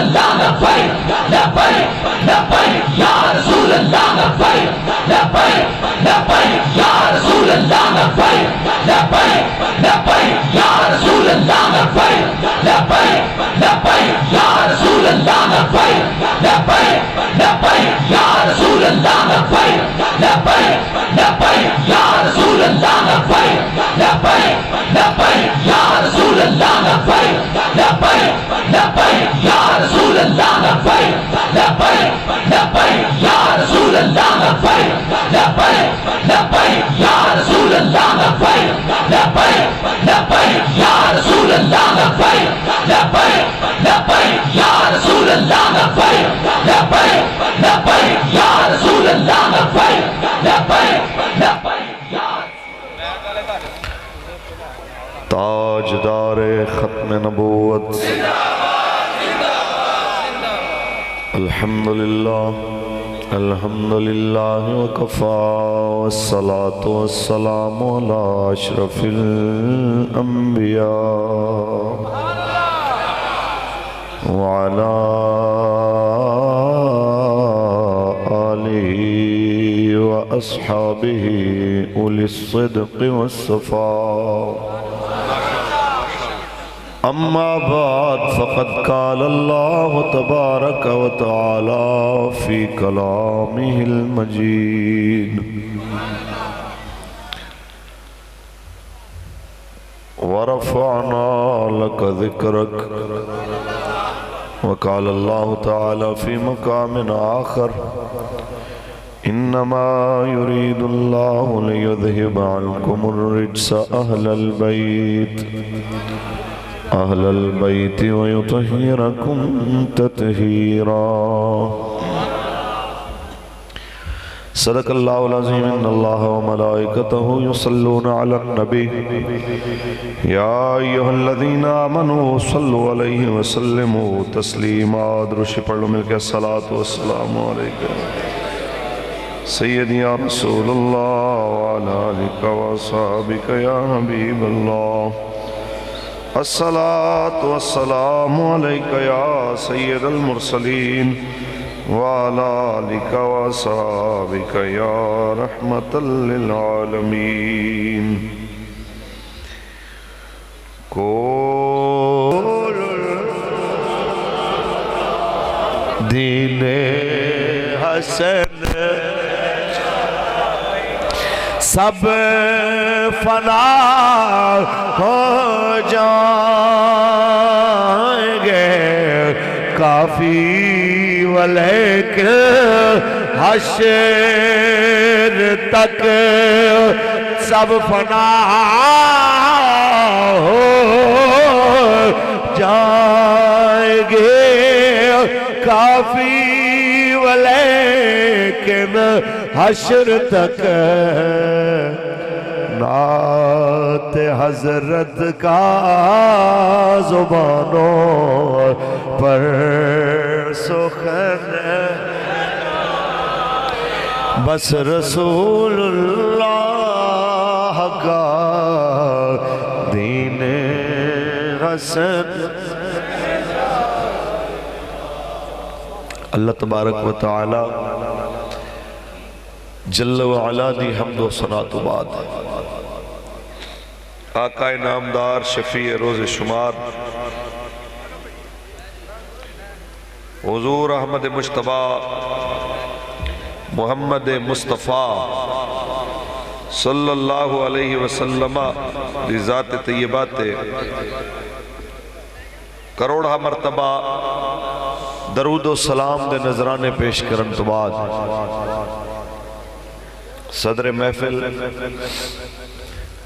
اللہ لبیک لبیک لبیک یا رسول اللہ لبیک لبیک لبیک یا رسول اللہ لبیک لبیک لبیک یا رسول اللہ لبیک لبیک لبیک یا رسول اللہ لبیک لبیک لبیک یا رسول اللہ لبیک لبیک لبیک یا رسول اللہ لبیک لبیک لبیک یا رسول اللہ لبیک لبیک لبیک یا رسول اللہ لبیک لبیک لبیک یا رسول اللہ لبیک لبیک لبیک یا رسول اللہ لبیک لبیک لبیک یا رسول اللہ لبیک لبیک لبیک یا رسول اللہ لبیک لبیک لبیک یا رسول اللہ لبیک لبیک لبیک یا تاجدار ختم نبوت الحمدللہ الحمدللہ وکفا والصلاة والسلام علی اشرف الانبیاء وعلى آلہ وأصحابہ أولی الصدق والصفاء اما بعد فقد قال اللہ تبارک وتعالی فی کلامہ المجید ورفعنا لك ذکرک وقال اللہ تعالی فی مقام آخر انما يريد اللہ لیذہب عنکم الرجس اہل البیت ویطہرکم تطہیرا صدق اللہ العظیم ان اللہ وملائکتہ یصلون علی النبی یا ایہا الذین آمنوا صلوا علیہ وسلموا تسلیما درش پڑھ لو مل کے الصلاة والسلام علیکم سیدی یا رسول اللہ وعلا آلک وصحابک یا حبیب اللہ الصلاة والسلام علیکہ یا سید المرسلین وعلا آلک وصحابک یا رحمت للعالمین کول دین حسن سب فنا ہو جائیں گے کافی ولیکن حشر تک سب فنا ہو جائیں گے کافی ولیکن حشر تک نعت حضرت کا زبانوں پر سخن بس رسول اللہ کا دین حسن اللہ تبارک و تعالی جل وعلا دی حمد و ثناء بعد آقا نامدار شفیع روز شمار حضور احمد مجتبی محمد مصطفیٰ صلی اللہ علیہ وسلم دی ذات طیبات کروڑا مرتبہ درود و سلام دے نظرانے پیش کرن تو بعد صدر محفل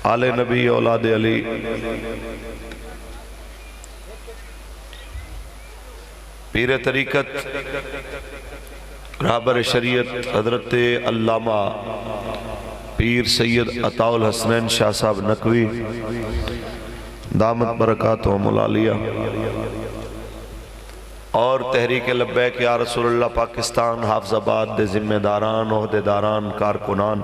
آل نبی اولاد علی پیر طریقت رہبر شریعت حضرت علامہ پیر سید عطا الحسنین شاہ صاحب نقوی دامت برکاتہم العالیہ اور تحریک لبیک یا رسول اللہ پاکستان حافظ آباد دے ذمہ داران عہدیداران کارکنان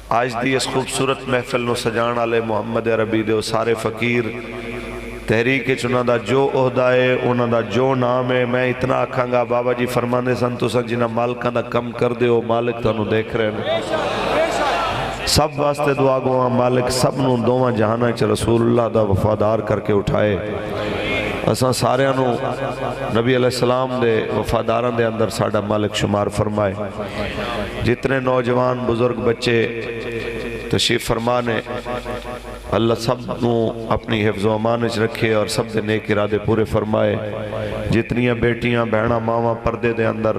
آج دی اس خوبصورت محفل نو سجان آلے محمد عربی دے سارے فقیر تحریک چنہ دا جو عہدہ ہے انہوں دا جو نام ہے میں اتنا آکھاں گا بابا جی فرماندے سن تو سن جنہ مالکاں دا کم کر دے ہو مالک تانوں دیکھ رہے ہیں سب واسطے دعا گواں مالک سب نوں دوواں جہاناں چ رسول اللہ دا وفادار کر کے اٹھائے اساں سارے نوں نبی علیہ السلام دے وفاداران دے اندر ساڈا مالک شمار فرمائے جتنے نوجوان بزرگ بچے تشریف فرمانے اللہ سب نوں اپنی حفظ و امانچ رکھے اور سب دے نیک ارادے پورے فرمائے جتنیاں بیٹیاں بہناں ماواں پردے دے اندر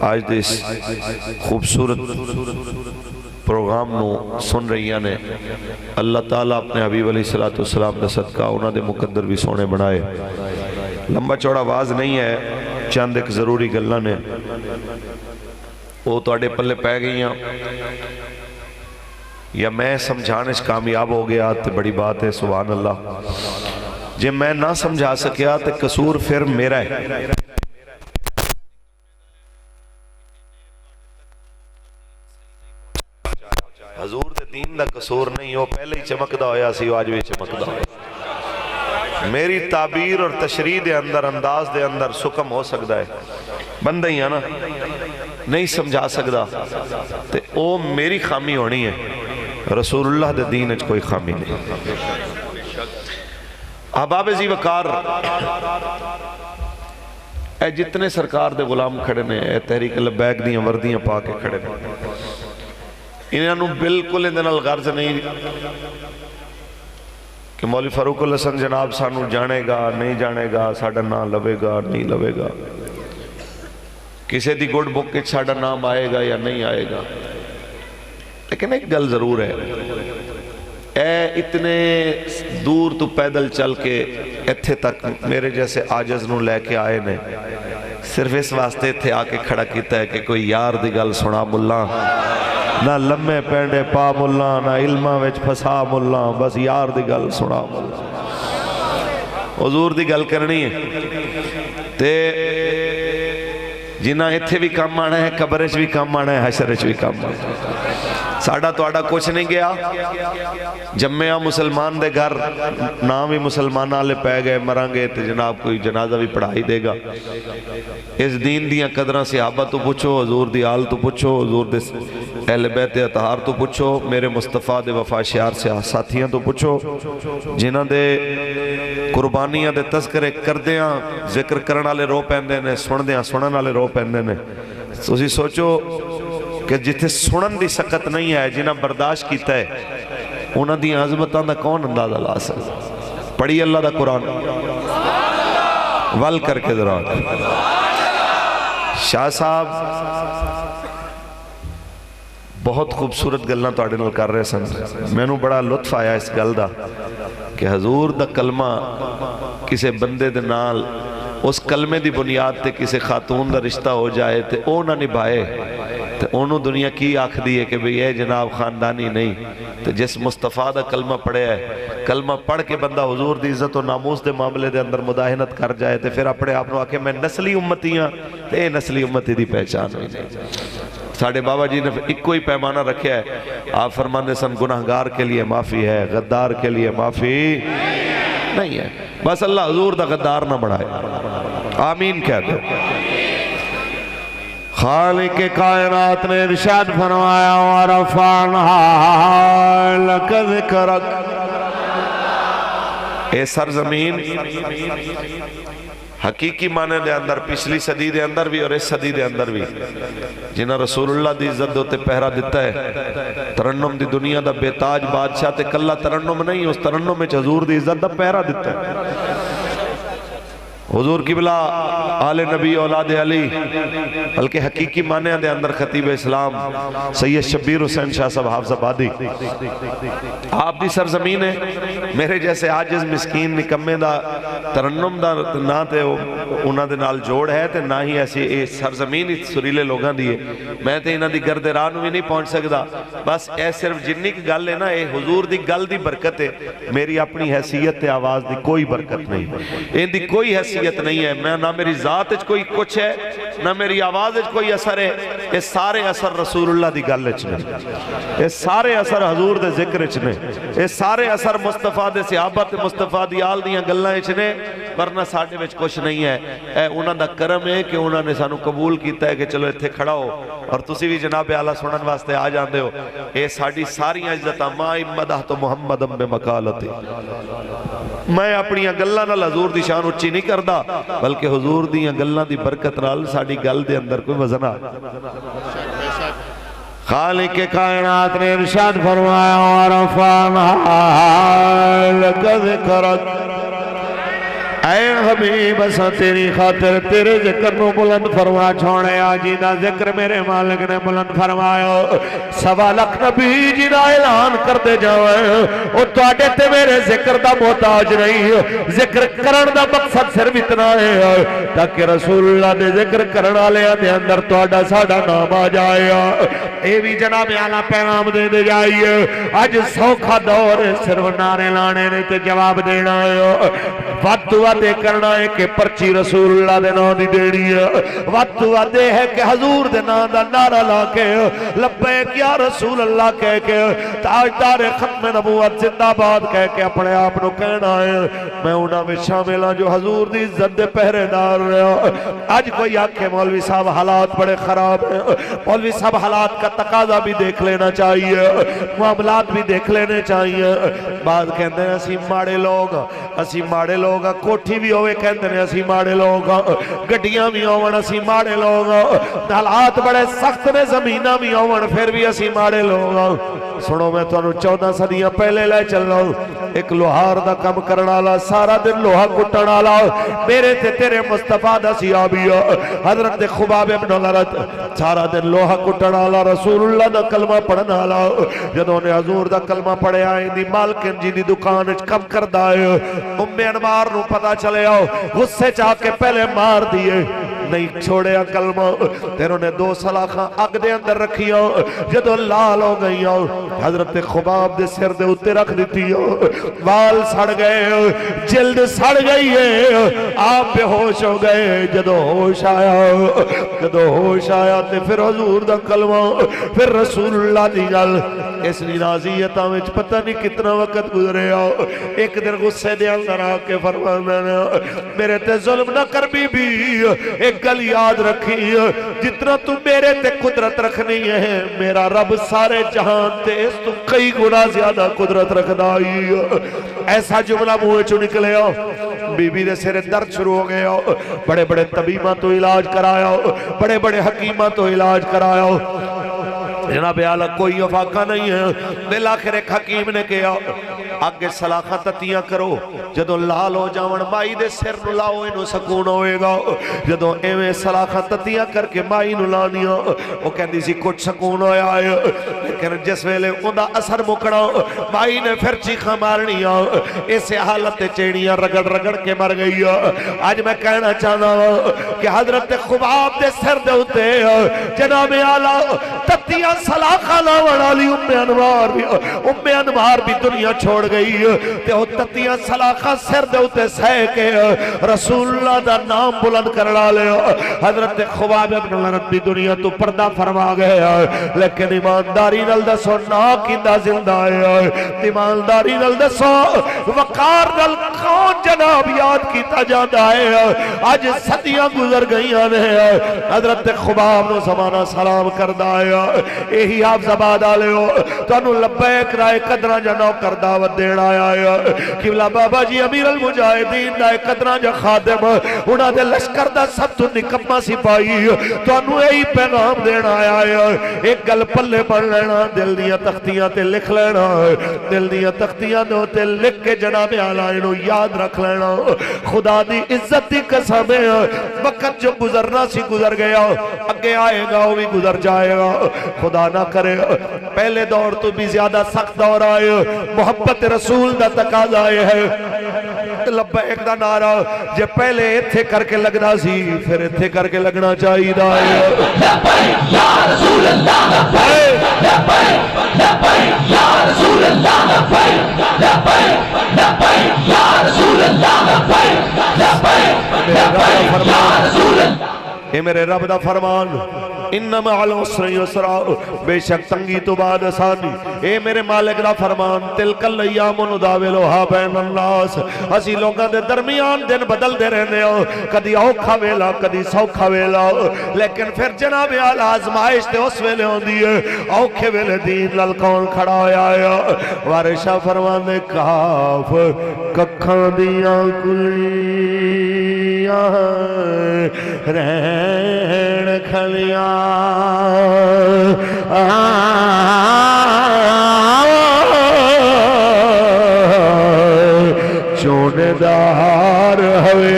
آج دے اس خوبصورت پروگرام نو سن رہی نے اللہ تعالیٰ اپنے حبیب علیہ السلام دا صدقہ انہاں دے مقدر بھی سونے بنائے لمبا چوڑا آواز نہیں ہے چند ایک ضروری گلاں نے وہ تواڈے پلے پے گئیاں یا میں سمجھانے سے کامیاب ہو گیا تو بڑی بات ہے سبحان اللہ جب میں نہ سمجھا سکیا تو قصور پھر میرا ہے حضور دے دین دا قصور نہیں ہو پہلے ہی چمکدہ ہویا سی آج بھی چمکدہ ہویا میری تعبیر اور تشریح دے اندر انداز دے اندر سکم ہو سکتا ہے بندہ ہی ہے نا نہیں سمجھا سکتا تو او میری خامی ہونی ہے رسول اللہ دے دین اچھ کوئی خامی نہیں احباب زی وقار اے جتنے سرکار دے غلام کھڑے نے اے تحریک لبیک دیاں وردیاں پا کے کھڑے نے انہوں بالکل اندھن الغرض نہیں کہ مولوی فاروق الحسن جناب سانو جانے گا نہیں جانے گا ساڑھا نام لوے گا نہیں لوے گا کسی دی گوڈ بک کے ساڑھا نام آئے گا یا نہیں آئے گا لیکن ایک گل ضرور ہے اے اتنے دور تو پیدل چل کے ایتھے تک میرے جیسے عاجز نو لے کے آئے نے صرف اس واسطے تھے آ کے کھڑا کیتا ہے کہ کوئی یار دی گل سنا ملا نہ لمے پینڈے پا ملا نہ علمہ وچ پھسا ملا بس یار دی گل سنا ملا حضور دی گل کرنی ہے تے جنہ ایتھے بھی کام آنا ہے قبرش بھی کام آنا ہے حشرش بھی کام آنا ہے ساڑھا تو آڑا کچھ نہیں گیا جمعہ مسلمان دے گھر نام ہی مسلمان آلے پہ گئے مرانگے تو جناب کوئی جنازہ بھی پڑھائی دے گا اس دین دیاں قدرہ صحابہ تو پوچھو حضور دی آل تو پوچھو حضور دے اہل بیت اطہار تو پوچھو میرے مصطفیٰ دے وفا شیار سے ساتھیاں تو پوچھو جنہ دے قربانیاں دے تذکرے کردیاں ذکر کرن آلے رو پہندے نے سندیاں سنن آلے رو پہندے نے تو اسی سوچو کہ جتھے سنن دی سکت نہیں ہے جنہ برداشت کیتا ہے انہ دی عظمتان دا کون اندازہ لا سکتا پڑھی اللہ دا قرآن ول کر کے دران شاہ صاحب بہت خوبصورت گلنا تو آڑے نل کر رہے سن میں نو بڑا لطف آیا اس گل دا کہ حضور دا کلمہ کسے بندے دے نال اس کلمے دی بنیاد تے کسے خاتون دا رشتہ ہو جائے تے او نہ نبھائے تے انہوں دنیا کی آکھ دیئے کہ بھئی اے جناب خاندانی نہیں تے جس مصطفیٰ دا کلمہ پڑھے ہے کلمہ پڑھ کے بندہ حضور دی عزت و ناموس دے معاملے دے اندر مداہنت کر جائے تے پھر اپنے آپ نو آکے میں نسلی امتیاں تے اے نسلی امتی دی پہچان ہوئی نہیں ساڑھے بابا جی نے ایک کوئی پیمانہ رکھے ہے آپ فرمانے سن گناہگار کے لیے معافی ہے غدار کے لیے معافی نہیں ہے بس اللہ حضور دا غدار نہ بڑھائے آمین کہہ دو خالق کائنات نے ارشاد فرمایا وَرَفَعْنَا لَكَ ذِكْرَكَ اے سرزمین حقیقی معنی دے اندر پچھلی صدی دے اندر بھی اور اس صدی دے اندر بھی جنہ رسول اللہ دی عزت دوتے پہرا دیتا ہے ترنم دی دنیا دا بے تاج بادشاہ تے کلہ ترنم نہیں اس ترنم میں حضور دی عزت دا پہرا دیتا ہے حضور قبلہ آل نبی اولاد علی بلکہ حقیقی معنی دے اندر خطیب اسلام سید شبیر حسین شاہ صاحب حافظ آبادی آپ دی سرزمین ہے میرے جیسے عاجز مسکین نکمے دا ترنم دا نہ تے انہاں دے نال جوڑ ہے تے نہ ہی ایسی سرزمین سریلے لوگاں دیئے میں تے انہاں دی گرد ران بھی نہیں پہنچ سکتا بس اے صرف جنی کی گل ہے نا اے حضور دی گل دی برکت ہے میری اپنی حیثیت تے آواز دی کوئی برکت نہیں ان دی کوئی حیثیت حیثیت نہیں ہے، میں نہ میری ذات اچ کوئی کچھ ہے نہ میری آواز اچ کوئی اثر ہے، یہ سارے اثر رسول اللہ دی گل اچ نے، یہ سارے اثر حضور دے ذکر اچ نے، یہ سارے اثر مصطفیٰ دے صحابہ تے مصطفیٰ دی آل دیاں گلاں اچ نے، ورنہ ساڈے وچ کچھ نہیں ہے۔ اے انہاں دا کرم ہے کہ انہاں نے سانو قبول کیتا ہے کہ چلو ایتھے کھڑا ہو اور تسی بھی جناب اعلیٰ سنن واسطے آ جاندے ہو۔ اے ساڈی ساریاں عزتاں ما مدحت محمدم بمقالتی، میں اپنی گلاں نال حضور دی شان اچھی نہیں کردا، بلکہ حضور دی گلاں دی برکت نال ساڈی گل دے اندر کوئی وزن آ۔ خالق کائنات نے ارشاد فرمایا وَرَفَعْنَا لَكَ ذِكْرَكَ، اے حبیب اساں تیری خاطر تیرے ذکر نو بلند فرما چھوڑے، آجی دا ذکر میرے مالک نے بلند فرمایا۔ 1.25 لاکھ نبی جی دا اعلان کر دے جاوے، او تواڈے تے میرے ذکر دا محتاج نہیں، ذکر کرن دا مقصد صرف اتنا ہے تاکہ رسول اللہ دے ذکر کرن والیاں دے اندر تواڈا ساڈا نام آ جائے۔ اے بھی جناب اعلیٰ پیغام دے جائیے، اج سوکھا دور صرف نعرے لانے نے تے جواب دینا ہے، وقت وعدے کرنا ہے کہ پرچی رسول اللہ دے نام دی دینی ہے، وقت وعدے ہے کہ حضور دے نام دا نعرہ لا کے لبیک یا رسول اللہ کہہ کے تاجدار ختم نبوت زندہ باد کہہ کے اپنے آپ نو کہنا ہے۔ میں انہاں میں شامل ہاں جو حضور دی عزت دے پہرے دار رہا۔ آج کوئی آنکھیں مولوی صاحب حالات بڑے خراب ہیں، مولوی صاحب حالات کا تقاضا بھی دیکھ لینا چاہیے، معاملات بھی دیکھ لینے چاہیے۔ بعض کہتے ہیں اسی ماڑے لوگ کوٹھی بھی ہوئے کہتے ہیں اسی ماڑے لوگ، گڈیاں بھی ہوئے اسی ماڑے لوگ، حالات بڑے سخت میں زمینہ بھی ہوئے پھر بھی اسی ماڑے لوگ۔ سنو میں تو 14 صدیاں پہلے لے چل رہا ہوں، ایک لوہار دا کم کرنا لا سارا دن لوہا کٹنا لا، میرے تے تیرے مصطفیٰ دا صحابی حضرت خباب ابن الارت سارا دن لوہا کٹنا لا، رسول اللہ دا کلمہ پڑھنا لا۔ جدوں نے حضور دا کلمہ پڑھے آئیں دی مالکن جی دی دکان کم کر دائے، انوار نو پتا چلے آؤ، غصے چاہ کے پہلے مار دیئے، نہیں چھوڑے کلمہ، تیروں نے 2 سلاخاں اگ دے اندر رکھی آؤ، جدو لال ہو گئی آؤ، حضرت خباب دے سر دے اتے رکھ دیتی آؤ، بال سڑ گئے، جلد سڑ گئی ہے، آپ بے ہوش ہو گئے۔ جدو ہوش آیا تے پھر حضور دا کلمہ، پھر رسول اللہ دی گل، اس نازیتاں وچ پتہ نہیں کتنا وقت گزرے آؤ۔ ایک دن غصے دے اندر آ کے فرمانا میرے تے ظلم نہ کر بی بی، ایک گل یاد رکھی، جتنا تو میرے تے قدرت رکھنی ہے میرا رب سارے جہان تے اس تو کئی گنا زیادہ قدرت رکھ دائی۔ ایسا جملہ منہ چو نکلے آؤ، بی بی دے سرے درد شروع ہو گئے آؤ، بڑے بڑے طبیبہ تو علاج کرایا، بڑے بڑے حکیمہ تو علاج کرایا، جناب اعلیٰ کوئی افاقہ نہیں ہے۔ بالآخر ایک حکیم نے کہا آگے سلاخہ تتیاں کرو، جدو لال ہو جاون مائی دے سر نو لاؤ انو سکون ہوئے گا۔ جدو ایویں سلاخہ تتیاں کر کے مائی نو لانیاں، وہ کہندی سی کچھ سکون ہویا ہے، لیکن جس ویلے اندہ اثر مکڑا مائی نے پھر چیخاں مارنیاں، اسے حالت چیڑیاں رگڑ رگڑ کے مر گئی۔ آج میں کہنا چاہنا کہ حضرت خباب دے سر دے ہوتے جناب اعلیٰ تتیاں سلاخہ لاؤن والی ام انوار بھی دنیا چھوڑ گئی، تے وہ تتیاں سلاخہ سر دے ہوتے سہ کے رسول اللہ دا نام بلند کرنا لے۔ حضرت خباب ابن الارت بھی دنیا تو پردہ فرما گئے، لیکن ایمانداری نال دسو نا کیندہ زندہ ہے، ایمانداری نال دسو وقار نال کون جناب یاد کیتا جاندہ ہے۔ آج صدیاں گزر گئیاں نے، حضرت خباب نو زمانہ سلام کردہ ہے، یہی آپ زباد آلے ہو تو انہوں لبیک رائے قدرہ جنو کر دعوت دینا آیا ہے۔ قبلہ بابا جی امیر المجاہدین دائے قدرہ جا خادم انہاں دے لشکر دا سب تو نکمہ سپاہی تو انہوں یہی پیغام دینا آیا ہے۔ ایک گل پلے پڑھ لینا، دل دیا تختیاں تے لکھ لینا، دل دیا تختیاں تے لکھ کے جناب اعلیٰ انہوں یاد رکھ لینا۔ خدا دی عزت دی قسم ہے، وقت جو گزرنا سی گزر گیا، اگے آئے گا وہ بھی گزر جائے گا۔ خدا نہ کرے پہلے دور تو بھی زیادہ سخت دور آئے، محبت رسول دا تقاضا ہے، لبیک دا نعرہ جے پہلے ایتھے کر کے لگنا سی پھر ایتھے کر کے لگنا چاہیے لبیک یا رسول اللہ لبیک لبیک لبیک یا رسول اللہ لبیک لبیک لبیک یا رسول اللہ لبیک لبیک لبیک یا رسول اللہ اے میرے رب دا فرمان انما العسر یسرا بے شک تنگی تو بعد آسانی اے میرے مالک دا فرمان تلک الایام نداولھا بین الناس اسی لوگاں دے درمیان دن بدل دے رہنے ہو کدی اوکھا ویلا کدی سوکھا ویلا لیکن پھر جناب اعلی آزمائش تے اس ویلے ہوندی ہے اوکھے ویلے دین لال کون کھڑا ہویا وارشہ فرمان دے کاف ککھاں دیاں کلیاں رہن کھلیاں چوندار حویلیاں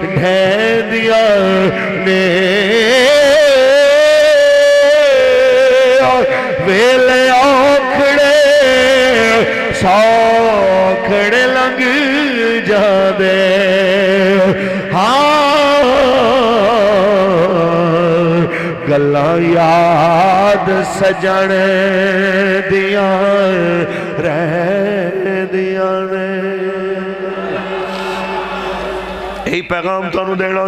ڈھیندیاں نے ویلے اوکھڑے سوکھڑے لنگ جاندے گلاں یاد سجن دیاں رہ دیاں نے یہی پیغام تو انہوں دینا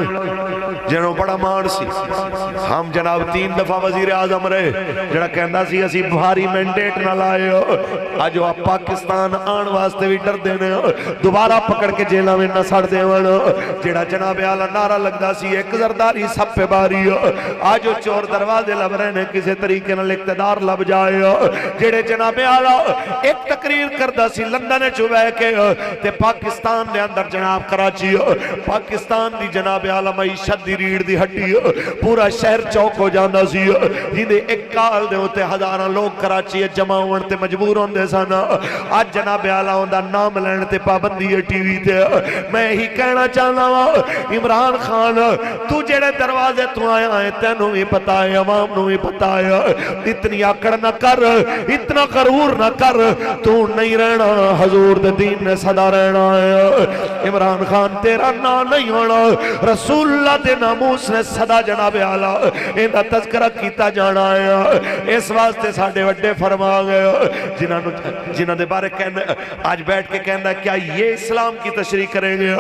جنہوں بڑا مان سی ہم جناب 3 دفعہ وزیر اعظم رہے جڑا کہندا سی اسی بھاری مینڈیٹ نہ لائے آج وہ پاکستان آن واسطے بھی ڈر دینے دوبارہ پکڑ کے جیلہ میں نہ سڑ دے جڑا جناب اعلیٰ نعرہ لگدا سی ایک زرداری سب پہ باری آج وہ چور دروازے لب رہنے کسی طریقے نہ اقتدار لب جائے جڑے جناب اعلیٰ ایک تقریر کردہ سی لندن چوبے کے تے پاکستان دے اندر جناب کراچی پاکستان دی جناب اعلیٰ معیشت دی ریڑھ دی ہٹی پورا شہر چوک ہو جاندہ سی جیندے ایک کال دے ہوتے ہزاراں لوگ کراچی جمع ہونے تے مجبور ہوندے سانا آج جناب اعلیٰ ہوندہ نام لینے تے پابندی ہے ٹی وی تے میں ہی کہنا چاہنا عمران خان تو جڑے دروازے تو آیا ہے تینوں ہی پتا ہے عوام نو ہی پتا ہے اتنی آکڑ نہ کر اتنا غرور نہ کر تو نہیں رہنا حضور دے دین نے صدا رہنا ہے عمران خان تیرا نا نہیں ہونا رسول اللہ دے ناموس نے صدا جناب اعلیٰ اندہ تذکرہ کیتا جانا ہے اس واسطے ساڑھے وڈے فرما گئے جنہاں دے بارے کہنا آج بیٹھ کے کہنا کیا یہ اسلام کی تشریح کریں گے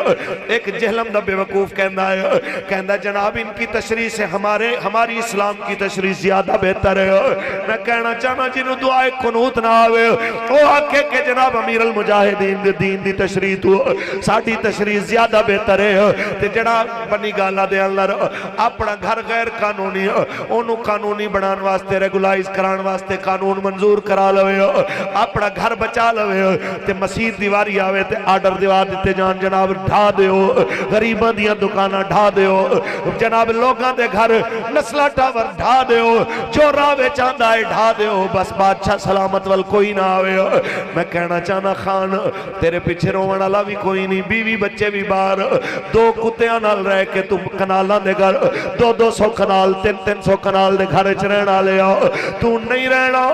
ایک جہلم دا بے وقوف کہنا جناب ان کی تشریح سے ہماری اسلام کی تشریح زیادہ بہتر ہے میں کہنا چاہنا جنہوں دعائے قنوت نہ آوے وہ آکے کہ جناب امیر المجاہدین دے دین دی تشریح تو ساڑھی تشریح زیادہ بہتر ہے تے جناب بنی گالا دے اللہ اپنا گھر غیر قانونی انہوں قانونی بنان واسطے ریگولائز کران واسطے قانون منظور کرا لوے اپنا گھر بچا لوے تے مسجد دیواری آوے تے آرڈر دیوار دیتے جان جناب ڈھا دیو غریباں دیاں دکانہ ڈھا دیو جناب لوگاں دے گھر نسلہ ٹاور ڈھا دیو جو راوے چاندہ ہے ڈھا دیو بس بادشاہ سلامت وال کوئی نہ آوے میں کہنا چاہنا خان تیرے پیچھے روان اللہ بھی کوئی نہیں بیوی بچے بھی بار 2 کتیاں نال رہ کے تم کنالاں دے گھر 200 کنال 300 کنال دے گھر چرہنا لیا تو نہیں رہنا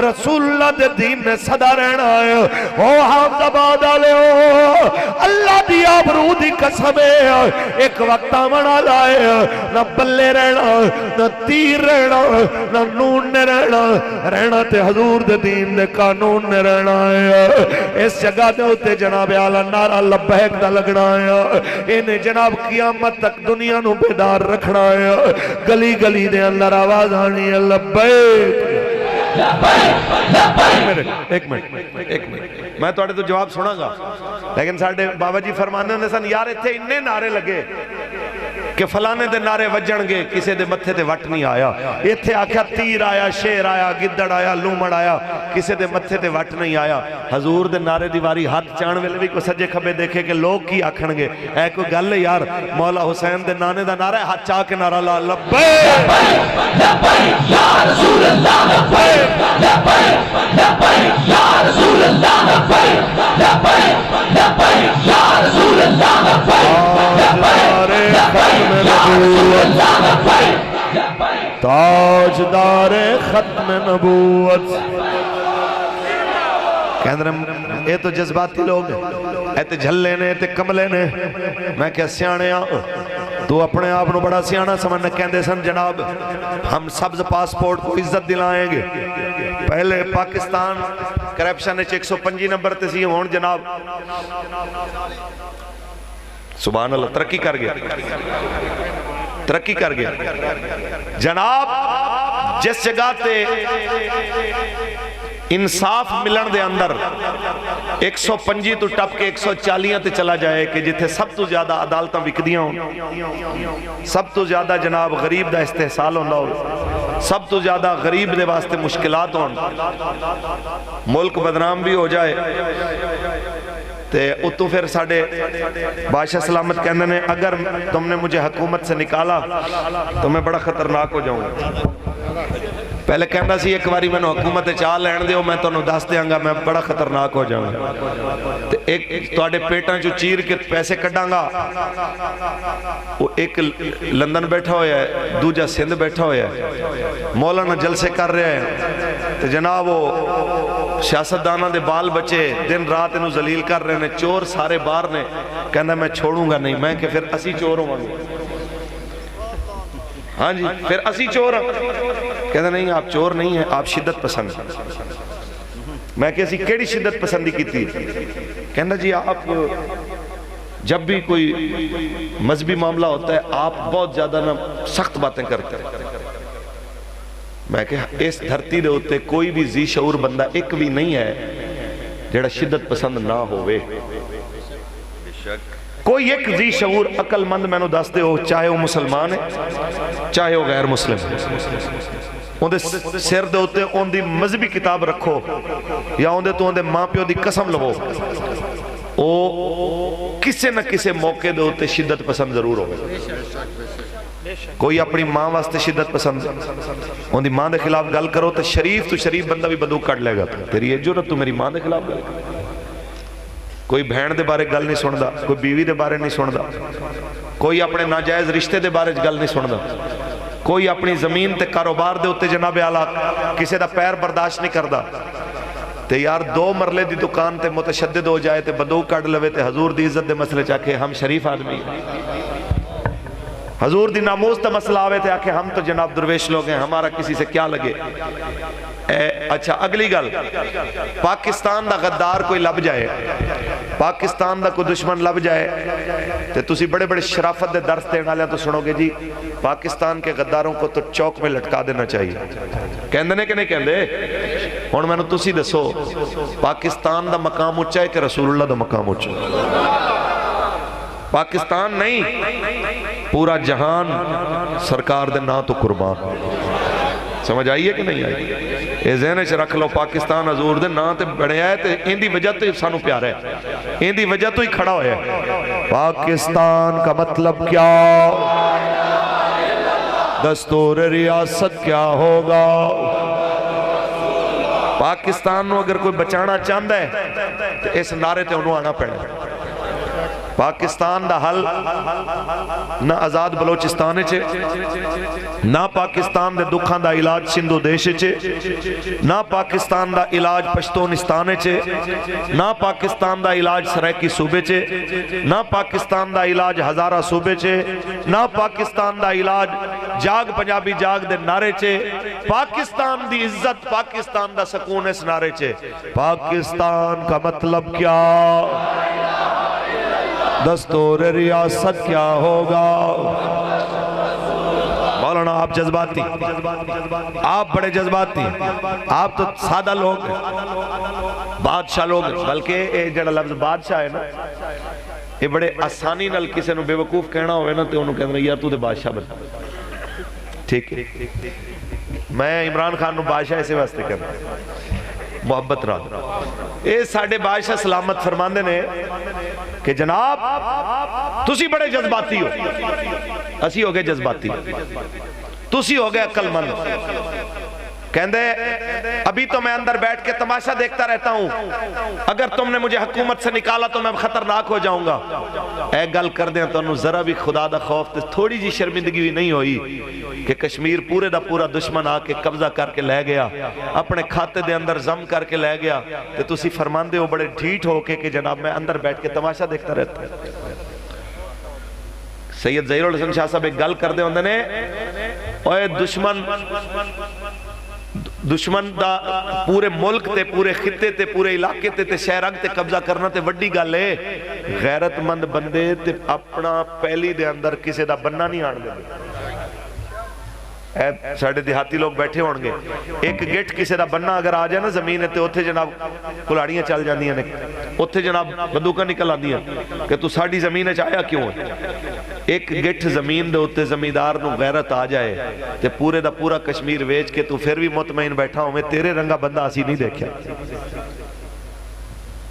رسول اللہ دے دین نے صدا رہنا ہے او حافظ آباد آلیو اللہ دی آبرو دی قسم ہے ایک وقت آمنا لائے نہ بلے رہنا نہ تیر رہنا نہ نون نے رہنا تے حضور دے دین دے قانون نے رہنا ہے اس جگہ دے ہوتے جناب اعلیٰ نعرہ لبیک دا لگنا ہے انہیں جناب قیامت تک دنیا نو بیدار رکھنا ہے گلی گلی دے اندر آواز آنی ہے لبیک ایک منٹ میں توڑے تو جواب سنا گا لیکن ساڑھے بابا جی فرمانے نے سن یار اتھے انہیں نعرے لگے کہ فلانے دے نعرے وجن گے کسے دے متھے دے وٹ نہیں آیا اتھے آکھیا تیر آیا شیر آیا گدڑ آیا لومڑ آیا کسے دے متھے دے وٹ نہیں آیا حضور دے نعرے دیواری ہاتھ چان ویلے بھی کو سجے کھبے دیکھے کہ لوگ کی آکھن گے اے کوئی گل ہے یار مولا حسین دے نانے دا نعرہ ہے ہاتھ چاہ کے نعرہ لا لبیک لبیک یا رسول اللہ لبیک لبیک لبیک یا رسول اللہ لبیک لبیک لبیک یا رسول اللہ لبیک تاجدار ختم نبوت کہندے نے اے تو جذباتی لوگ اے تے جھلے نے تے کملے نے میں کیا سیانے تو اپنے آپ نو بڑا سیانا سمجھنے کہندے سن جناب ہم سبز پاسپورٹ کو عزت دلائیں گے پہلے پاکستان کرپشن 125 نمبر تے سی ہون جناب سبحان اللہ ترقی کر گیا جناب جس جگہ تے انصاف ملن دے اندر 125 تو ٹپ کے 140 تے چلا جائے کہ جتھے سب تو زیادہ عدالتاں وکدیاں ہوں سب تو زیادہ جناب غریب دا استحصال ہوندہ ہو سب تو زیادہ غریب دے واسطے مشکلات ہوں ملک بدنام بھی ہو جائے تے اتو پھر ساڑھے بادشاہ سلامت کہنے نے اگر تم نے مجھے حکومت سے نکالا تو میں بڑا خطرناک ہو جاؤں گا پہلے کہنا سی ایک باری میں نے حکومت چاہ لین دیو میں تو انہوں دس دیاں گا میں بڑا خطرناک ہو جاؤں گا ایک توڑے پیٹاں جو چیر کے پیسے کٹاں گا وہ ایک لندن بیٹھا ہویا ہے دوجہ سندھ بیٹھا ہویا ہے مولانا جلسے کر رہے ہیں تو جناب وہ سیاستدانہ دے بال بچے دن رات انہوں ذلیل کر رہے ہیں چور سارے بار نے کہنا میں چھوڑوں گا نہیں میں کہ پھر اسی چور ہوں گا ہاں جی پھر اسی چور ہیں کہتا نہیں آپ چور نہیں ہیں آپ شدت پسند میں کہ اسی کیڑی شدت پسندی کی تھی کہنا جی آپ جب بھی کوئی مذہبی معاملہ ہوتا ہے آپ بہت زیادہ نا سخت باتیں کرتے ہیں میں کہ اس دھرتی دے ہوتے کوئی بھی ذی شعور بندہ ایک بھی نہیں ہے جڑا شدت پسند نہ ہوئے کوئی ایک ذی شعور عقل مند میں نو دستے ہو چاہے وہ مسلمان ہے چاہے وہ غیر مسلم ان دے سر دے ہوتے ان دی مذہبی کتاب رکھو یا ان دے تو ان دے ماں پیو دی قسم لو او کسے نہ کسے موقع دے ہوتے شدت پسند ضرور ہو کوئی اپنی ماں واسطے شدت پسند ان دی ماں دے خلاف گل کرو تو شریف بندہ بھی بدو کٹ لے گا تیری یہ جرت تو میری ماں دے خلاف گل کرو کوئی بہن دے بارے گل نہیں سندا کوئی بیوی دے بارے نہیں سندا کوئی اپنے ناجائز رشتے دے بارے گل نہیں سندا کوئی اپنی زمین تے کاروبار دے ہوتے جناب اعلیٰ کسے دا پیر برداشت نہیں کردا تے یار 2 مرلے دی دکان تے متشدد ہو جائے تے بدو کٹ لوے تے حضور دی عزت دے مسئلے چاکے ہم شریف آدمی حضور دی ناموس تا مسئلہ آوے تے آکے ہم تو جناب درویش لوگ ہیں ہمارا کسی سے کیا لگے اچھا اگلی گل پاکستان دا غدار کوئی لب جائے پاکستان دا کوئی دشمن لب جائے تے تسی بڑے بڑے شرافت دے درس دینا لیا تو سنو گے جی پاکستان کے غداروں کو تو چوک میں لٹکا دینا چاہیے کہندے نے کہ نہیں کہندے اور میں نے تسی دسو پاکستان دا مقام اچھا ہے کہ رسول اللہ دا مقام اچھا ہے پاکستان نہیں پورا جہان سرکار دے نا تو قربان سمجھ آئیے کہ نہیں آئیے اے ذہن سے رکھ لو پاکستان حضور دے نا تے بڑے آئے تے ان دی وجہ تو سانو پیارا ہے ان دی وجہ تو ہی کھڑا ہویا ہے پاکستان کا مطلب کیا دستور ریاست کیا ہوگا پاکستان نو اگر کوئی بچانا چاہتا ہے تو اس نعرے تے انہوں آنا پڑے پاکستان دا حل نہ آزاد بلوچستان چھے نہ پاکستان دے دکھان دا علاج سندھو دیش چھے نہ پاکستان دا علاج پشتونستان چھے نہ پاکستان دا علاج سرائکی صوبے چھے نہ پاکستان دا علاج ہزارہ صوبے چھے نہ پاکستان دا علاج جاگ پنجابی جاگ دے نعرے چھے پاکستان دی عزت پاکستان دا سکون اس نعرے چھے پاکستان کا مطلب کیا دستور ریاست کیا ہوگا مولانا آپ جذباتی آپ بڑے جذباتی آپ تو سادہ لوگ ہیں بادشاہ لوگ ہیں بلکہ اے جڑا لفظ بادشاہ ہے نا یہ بڑے آسانی نال کسی نو بے وقوف کہنا ہوئے نا تو انہوں کہنا یار تو دے بادشاہ بنا ٹھیک ہے میں عمران خان نو بادشاہ ایسے واسطے کرنا محبت رہا اے ساڑھے بادشاہ سلامت فرماندے نے کہ جناب تسی بڑے جذباتی ہو اسی ہو گئے جذباتی تسی ہو گئے عقل مند کہندے ابھی تو میں اندر بیٹھ کے تماشا دیکھتا رہتا ہوں، اگر تم نے مجھے حکومت سے نکالا تو میں خطرناک ہو جاؤں گا۔ اے گل کر دیں تو انہوں ذرا بھی خدا دا خوف تے تھوڑی جی شرمندگی بھی نہیں ہوئی کہ کشمیر پورے دا پورا دشمن آ کے قبضہ کر کے لے گیا، اپنے کھاتے دے اندر ضم کر کے لے گیا، تے تسی فرماندے ہو بڑے ڈھیٹ ہو کے کہ جناب میں اندر بیٹھ کے تماشا دیکھتا رہتا ہوں۔ سید ظہیر الحسن شاہ صاحب ایک گل کر دے ہوندے نے، اوے دشمن دا پورے ملک تے پورے خطے تے پورے علاقے تے شہرک تے قبضہ کرنا تے وڈی گل ہے، غیرت مند بندے تے اپنا پہلی دے اندر کسے دا بننا نہیں آن دے۔ ساڑھے دیہاتی لوگ بیٹھے ہونگے، ایک گیٹ کسے دا بننا اگر آ جائے نا زمین ہے تو اتھے جناب کلاڑیاں چل جاندی ہیں، اتھے جناب بندوقاں نکل آندی ہیں کہ تو ساڑھی زمین ہے چاہیا کیوں ہے۔ ایک گٹھ زمین دے ہوتے زمیندار نو غیرت آ جائے تے پورے دا پورا کشمیر ویچ کے تو پھر بھی مطمئن بیٹھا ہوں میں تیرے رنگا بندہ اسی نہیں دیکھیا،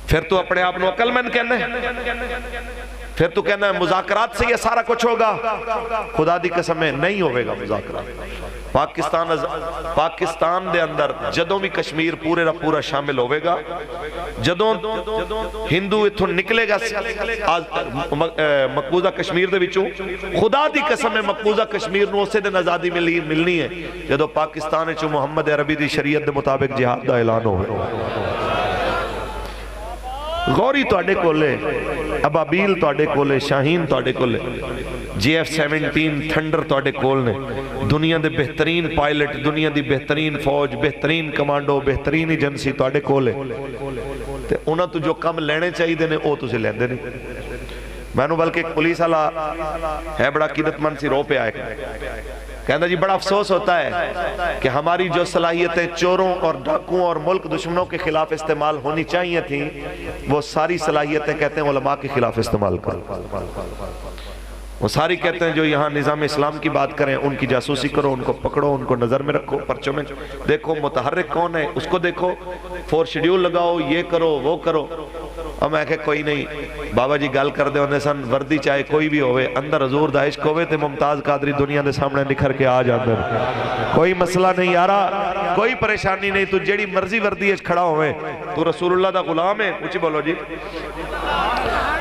پھر تو اپنے آپ نو عقل مند کہنا ہے، پھر تو کہنا ہے مذاکرات سے یہ سارا کچھ ہوگا، خدا دی قسم ہے نہیں ہوئے گا مذاکرات۔ پاکستان دے اندر جدوں بھی کشمیر پورے دا پورا شامل ہوئے گا، جدوں ہندو اتھوں نکلے گا مقبوضہ کشمیر دے وچوں، خدا دی قسم ہے مقبوضہ کشمیر نو اسے دن آزادی ملنی ہے جدوں پاکستان وچوں محمد عربی دی شریعت دے مطابق جہاد دا اعلان ہوئے۔ غوری توڑے کولے، ابابیل توڑے کولے، شاہین توڑے کولے، GF-17 تھنڈر توڑے کولنے، دنیا دے بہترین پائلٹ، دنیا دی بہترین فوج، بہترین کمانڈو، بہترین ایجنسی توڑے کولے، تے انہاں تو جو کم لینے چاہیے دینے او تو سے لیندے نہیں۔ میں نو بلکہ ایک پولیس والا ہے بڑا قیدت مند سی رو پہ آئے کہنا جی بڑا افسوس ہوتا ہے کہ ہماری جو صلاحیتیں چوروں اور ڈاکوں اور ملک دشمنوں کے خلاف استعمال ہونی چاہیے تھیں وہ ساری صلاحیتیں کہتے ہیں علماء کے خلاف استعمال کرو، وہ ساری کہتے ہیں جو یہاں نظام اسلام کی بات کریں ان کی جاسوسی کرو، ان کو پکڑو، ان کو نظر میں رکھو، پرچوں میں دیکھو متحرک کون ہے اس کو دیکھو، 4 شیڈیول لگاؤ، یہ کرو وہ کرو۔ اور میں کہ کوئی نہیں بابا جی گل کر دے ہونے سن وردی چاہے کوئی بھی ہوئے اندر حضور دا عشق ہوئے تے ممتاز قادری دنیا دے سامنے نکھر کے آ جاندے، کوئی مسئلہ نہیں یارا، کوئی پریشانی نہیں، تو جیڑی مرضی وردی اچھ کھڑا ہوئے تو رسول اللہ دا غلام ہے، اچھی بولو جی،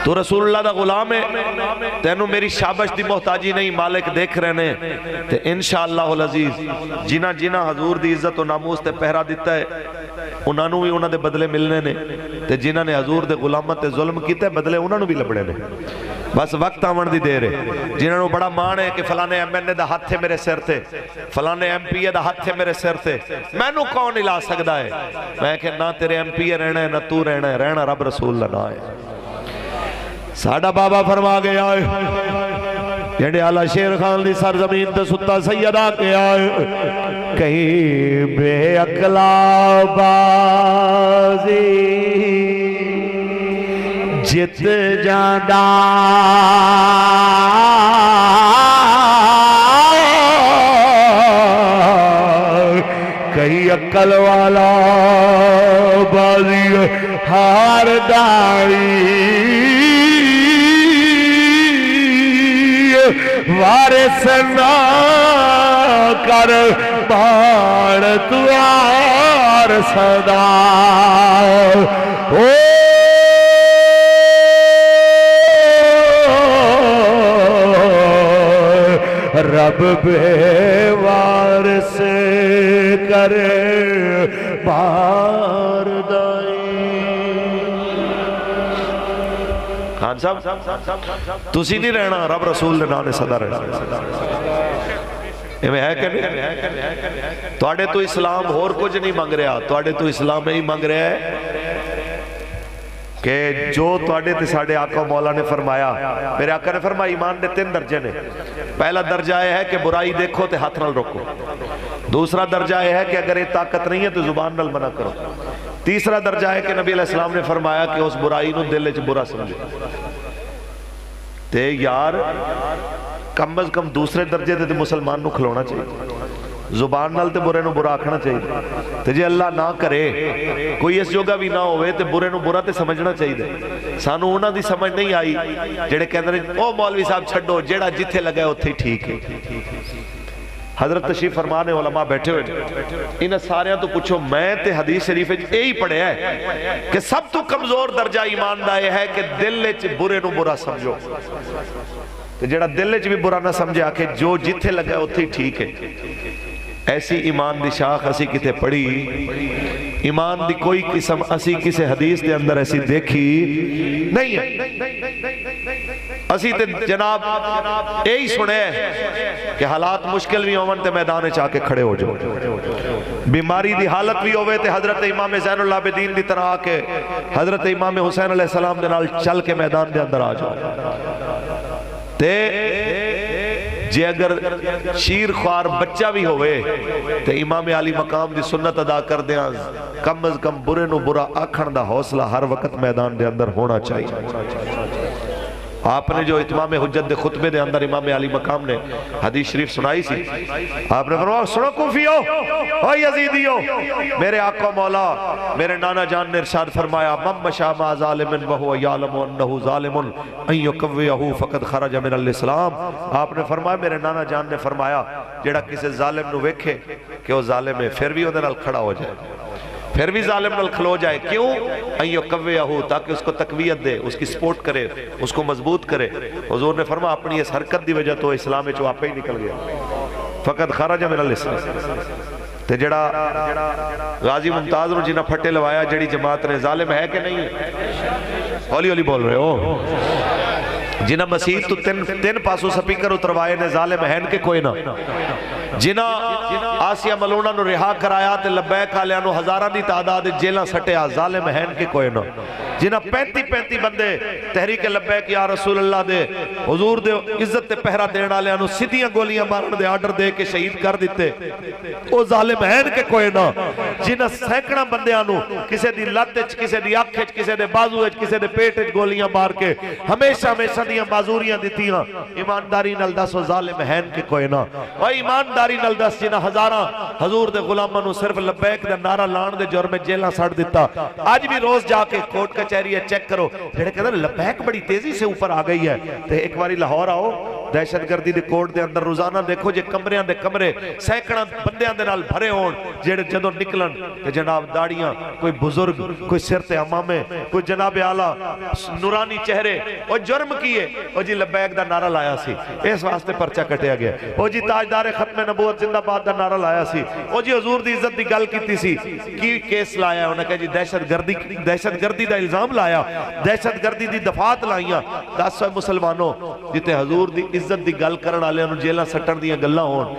تو رسول اللہ دا غلام ہے، تینوں میری شابش دی محتاجی نہیں، مالک دیکھ رہنے تے انشاءاللہ العزیز جنہ جنہ حضور دی عزت و ناموس تے پہرا دیتا ہے انہوں نے بھی انہوں دے بدلے ملنے نے، تے جنہ نے حضور دے غلامت تے ظلم کیتے بدلے انہوں نے بھی لبڑے نے، بس وقت آمن دی دیر ہے۔ جنہوں نے بڑا مان ہے کہ فلانے ایم این اے دا ہاتھ تھے میرے سر تھے، فلانے ایم پی اے دا ہاتھ تھے میرے سر تھے، میں نو کون ہلا سکتا ہے؟ میں کہ نہ تیرے ایم پی اے رہنا ہے نہ تو رہنا ہے، رہنا رب رسول اللہ ہے۔ ساڑھا بابا فرما گیا ہے جڑے آلہ شیر خان دی سرزمین تے ستا سیدہ کے آئے کہیں بے اقلا بازی جت جاندہ کہیں عقل والا بازی ہار دائی وارث نہ کر بار دوار صدا رب بے وارث کرے بار دائی۔ خان صاحب تسی نہیں رہنا، رب رسول نے نانے صدا رہنا، ایمیں ہے کہ نہیں؟ توڑے تو اسلام اور کچھ نہیں مانگ رہا، توڑے تو اسلام ہی مانگ رہا ہے کہ جو توڑے تے ساڑھے آقا مولا نے فرمایا، میرے آقا نے فرمایا ایمان نے 3 درجے نے، پہلا درجہ ہے کہ برائی دیکھو تے ہاتھ نال روکو، دوسرا درجہ ہے کہ اگر یہ طاقت نہیں ہے تو زبان نال منع کرو، تیسرا درجہ ہے کہ نبی علیہ السلام نے فرمایا کہ اس برائی نو دل وچ برا سمجھے۔ تے یار کم از کم دوسرے درجے تے مسلمان نو کھلونا چاہیے، زبان نال تے برے نو برا آکھنا چاہیے، تے جے اللہ نہ کرے کوئی اس جوگا بھی نہ ہوئے تے برے نو برا تے سمجھنا چاہیے۔ سانو انہاں دی سمجھ نہیں آئی جڑے کہندے او مولوی صاحب چھڈو جیڑا جتھے لگا ہے اوتھے ٹھیک ہے۔ حضرت تشریف فرمانے علماء بیٹھے ہوئے انہیں سارے تو پوچھو میں تے حدیث شریف یہی پڑھے ہے کہ سب تو کمزور درجہ ایمان دا یہ ہے کہ دل وچ برے نو برا سمجھو، تو جڑا دل وچ بھی برا نہ سمجھے آکھے جو جتھے لگا اتھے ٹھیک ہے۔ ایسی ایمان دی شاخ اسی کتے پڑھی، ایمان دی کوئی قسم اسی کسے حدیث دے اندر ایسی دیکھی نہیں ہے۔ اسی تے جناب یہی سنے کہ حالات مشکل بھی ہون تے میدانے چاہ کے کھڑے ہو جاؤ، بیماری دی حالت بھی ہوئے تے حضرت امام زین العابدین دی طرح کے حضرت امام حسین علیہ السلام دے نال چل کے میدان دے اندر آ جاؤ، تے جے اگر شیر خوار بچہ بھی ہوئے تے امام علی مقام دی سنت ادا کر دیا، کم از کم برے نو برا آکھن دا حوصلہ ہر وقت میدان دے اندر ہونا چاہیے۔ آپ نے جو اتمام حجت دے خطبے دے اندر امام علی مقام نے حدیث شریف سنائی سی، آپ نے فرمایا سنو کوفیو او یزیدیو، میرے آقا مولا میرے نانا جان نے ارشاد فرمایا من مشى مع ظالم وهو يعلم انه ظالم ان يكويه فقد خرج من الاسلام۔ آپ نے فرمایا میرے نانا جان نے فرمایا جڑا کسی ظالم نو ویکھے کہ وہ ظالم ہے پھر بھی اودے نال کھڑا ہو جائے، پھر بھی ظالم نال کھلو جائے، کیوں؟ ایو قویہو، تاکہ اس کو تقویت دے، اس کی سپورٹ کرے، اس کو مضبوط کرے۔ حضور نے فرمایا اپنی اس حرکت دی وجہ تو اسلام میں آپ ہی نکل گیا، فقط خرج من الاسلام۔ تے جڑا غازی ممتاز نو جنہ پھٹے لوایا جڑی جماعت نے، ظالم ہے کہ نہیں؟ ہولی ہولی بول رہے ہو؟ جنہ مسیح تو تین پاسو سپیکر اتروائے نے، ظالم ہے کہ کوئی نہ؟ جنہ آسیہ ملونہ نو رہا کرایا تے لبیک آلیانو ہزارہ دی تعداد جیلہ سٹیا، ظالم ہے کہ کوئی نہ؟ جنہ 35 بندے تحریک لبیک یا رسول اللہ دے حضور دے عزت تے پہرہ دینا لیانو سیدھیاں گولیاں مارن دے آرڈر دے کے شہید کر دیتے، او ظالم ہے کہ کوئی نہ؟ جنہ سینکڑا بندیانو کسے دی لتچ، کسے دی اکھچ، کسے دے بازوچ، کسے دے پیٹچ گولیاں مار کے ہمیشہ دیاں معذوریاں دیتیاں، ایمانداری نال دس و ظالم ہے کہ کوئی نہ؟ او ایمانداری نال دس جنہ ہزاراں حضور دے غلامانو صرف لبیک دے نعرہ لان دے جرم جیلہ سڑ دیتا، آج بھی روز جا کے کوٹ کچہری چیک کرو، جڑے کہتے ہیں لبیک بڑی تیزی سے اوپر آ گئی ہے، تے ایک باری لاہور آؤ دہشت گردی دے کوٹ دے اندر روزانہ دیکھو جے کمریاں دے کمرے سینکڑاں بندیاں دے نال بھرے ہون، جڑے جدوں نکلن تے جناب داڑیاں، کوئی بزرگ، کوئی سر تے امامے، کوئی جناب اعلیٰ نورانی چہرے، وہ جرم کیے، وہ جی لبیک دا نعرہ لایا سی، اس واسطے پرچہ کٹیا گیا، وہ جی تاجدار ختم نبوت زندہ باد دا نعرہ لایا سی، وہ جی حضور دی عزت دی گل کیتی سی، کی کیس لایا، انہوں نے کہا جی دہشت گردی دا الزام لایا، دہشت گردی دی دفعات لائیاں، 10 مسلمانوں جتے حضور دی عزت دی گل کرن آلے انہوں جیلہ سٹن دیا گلہ ہون،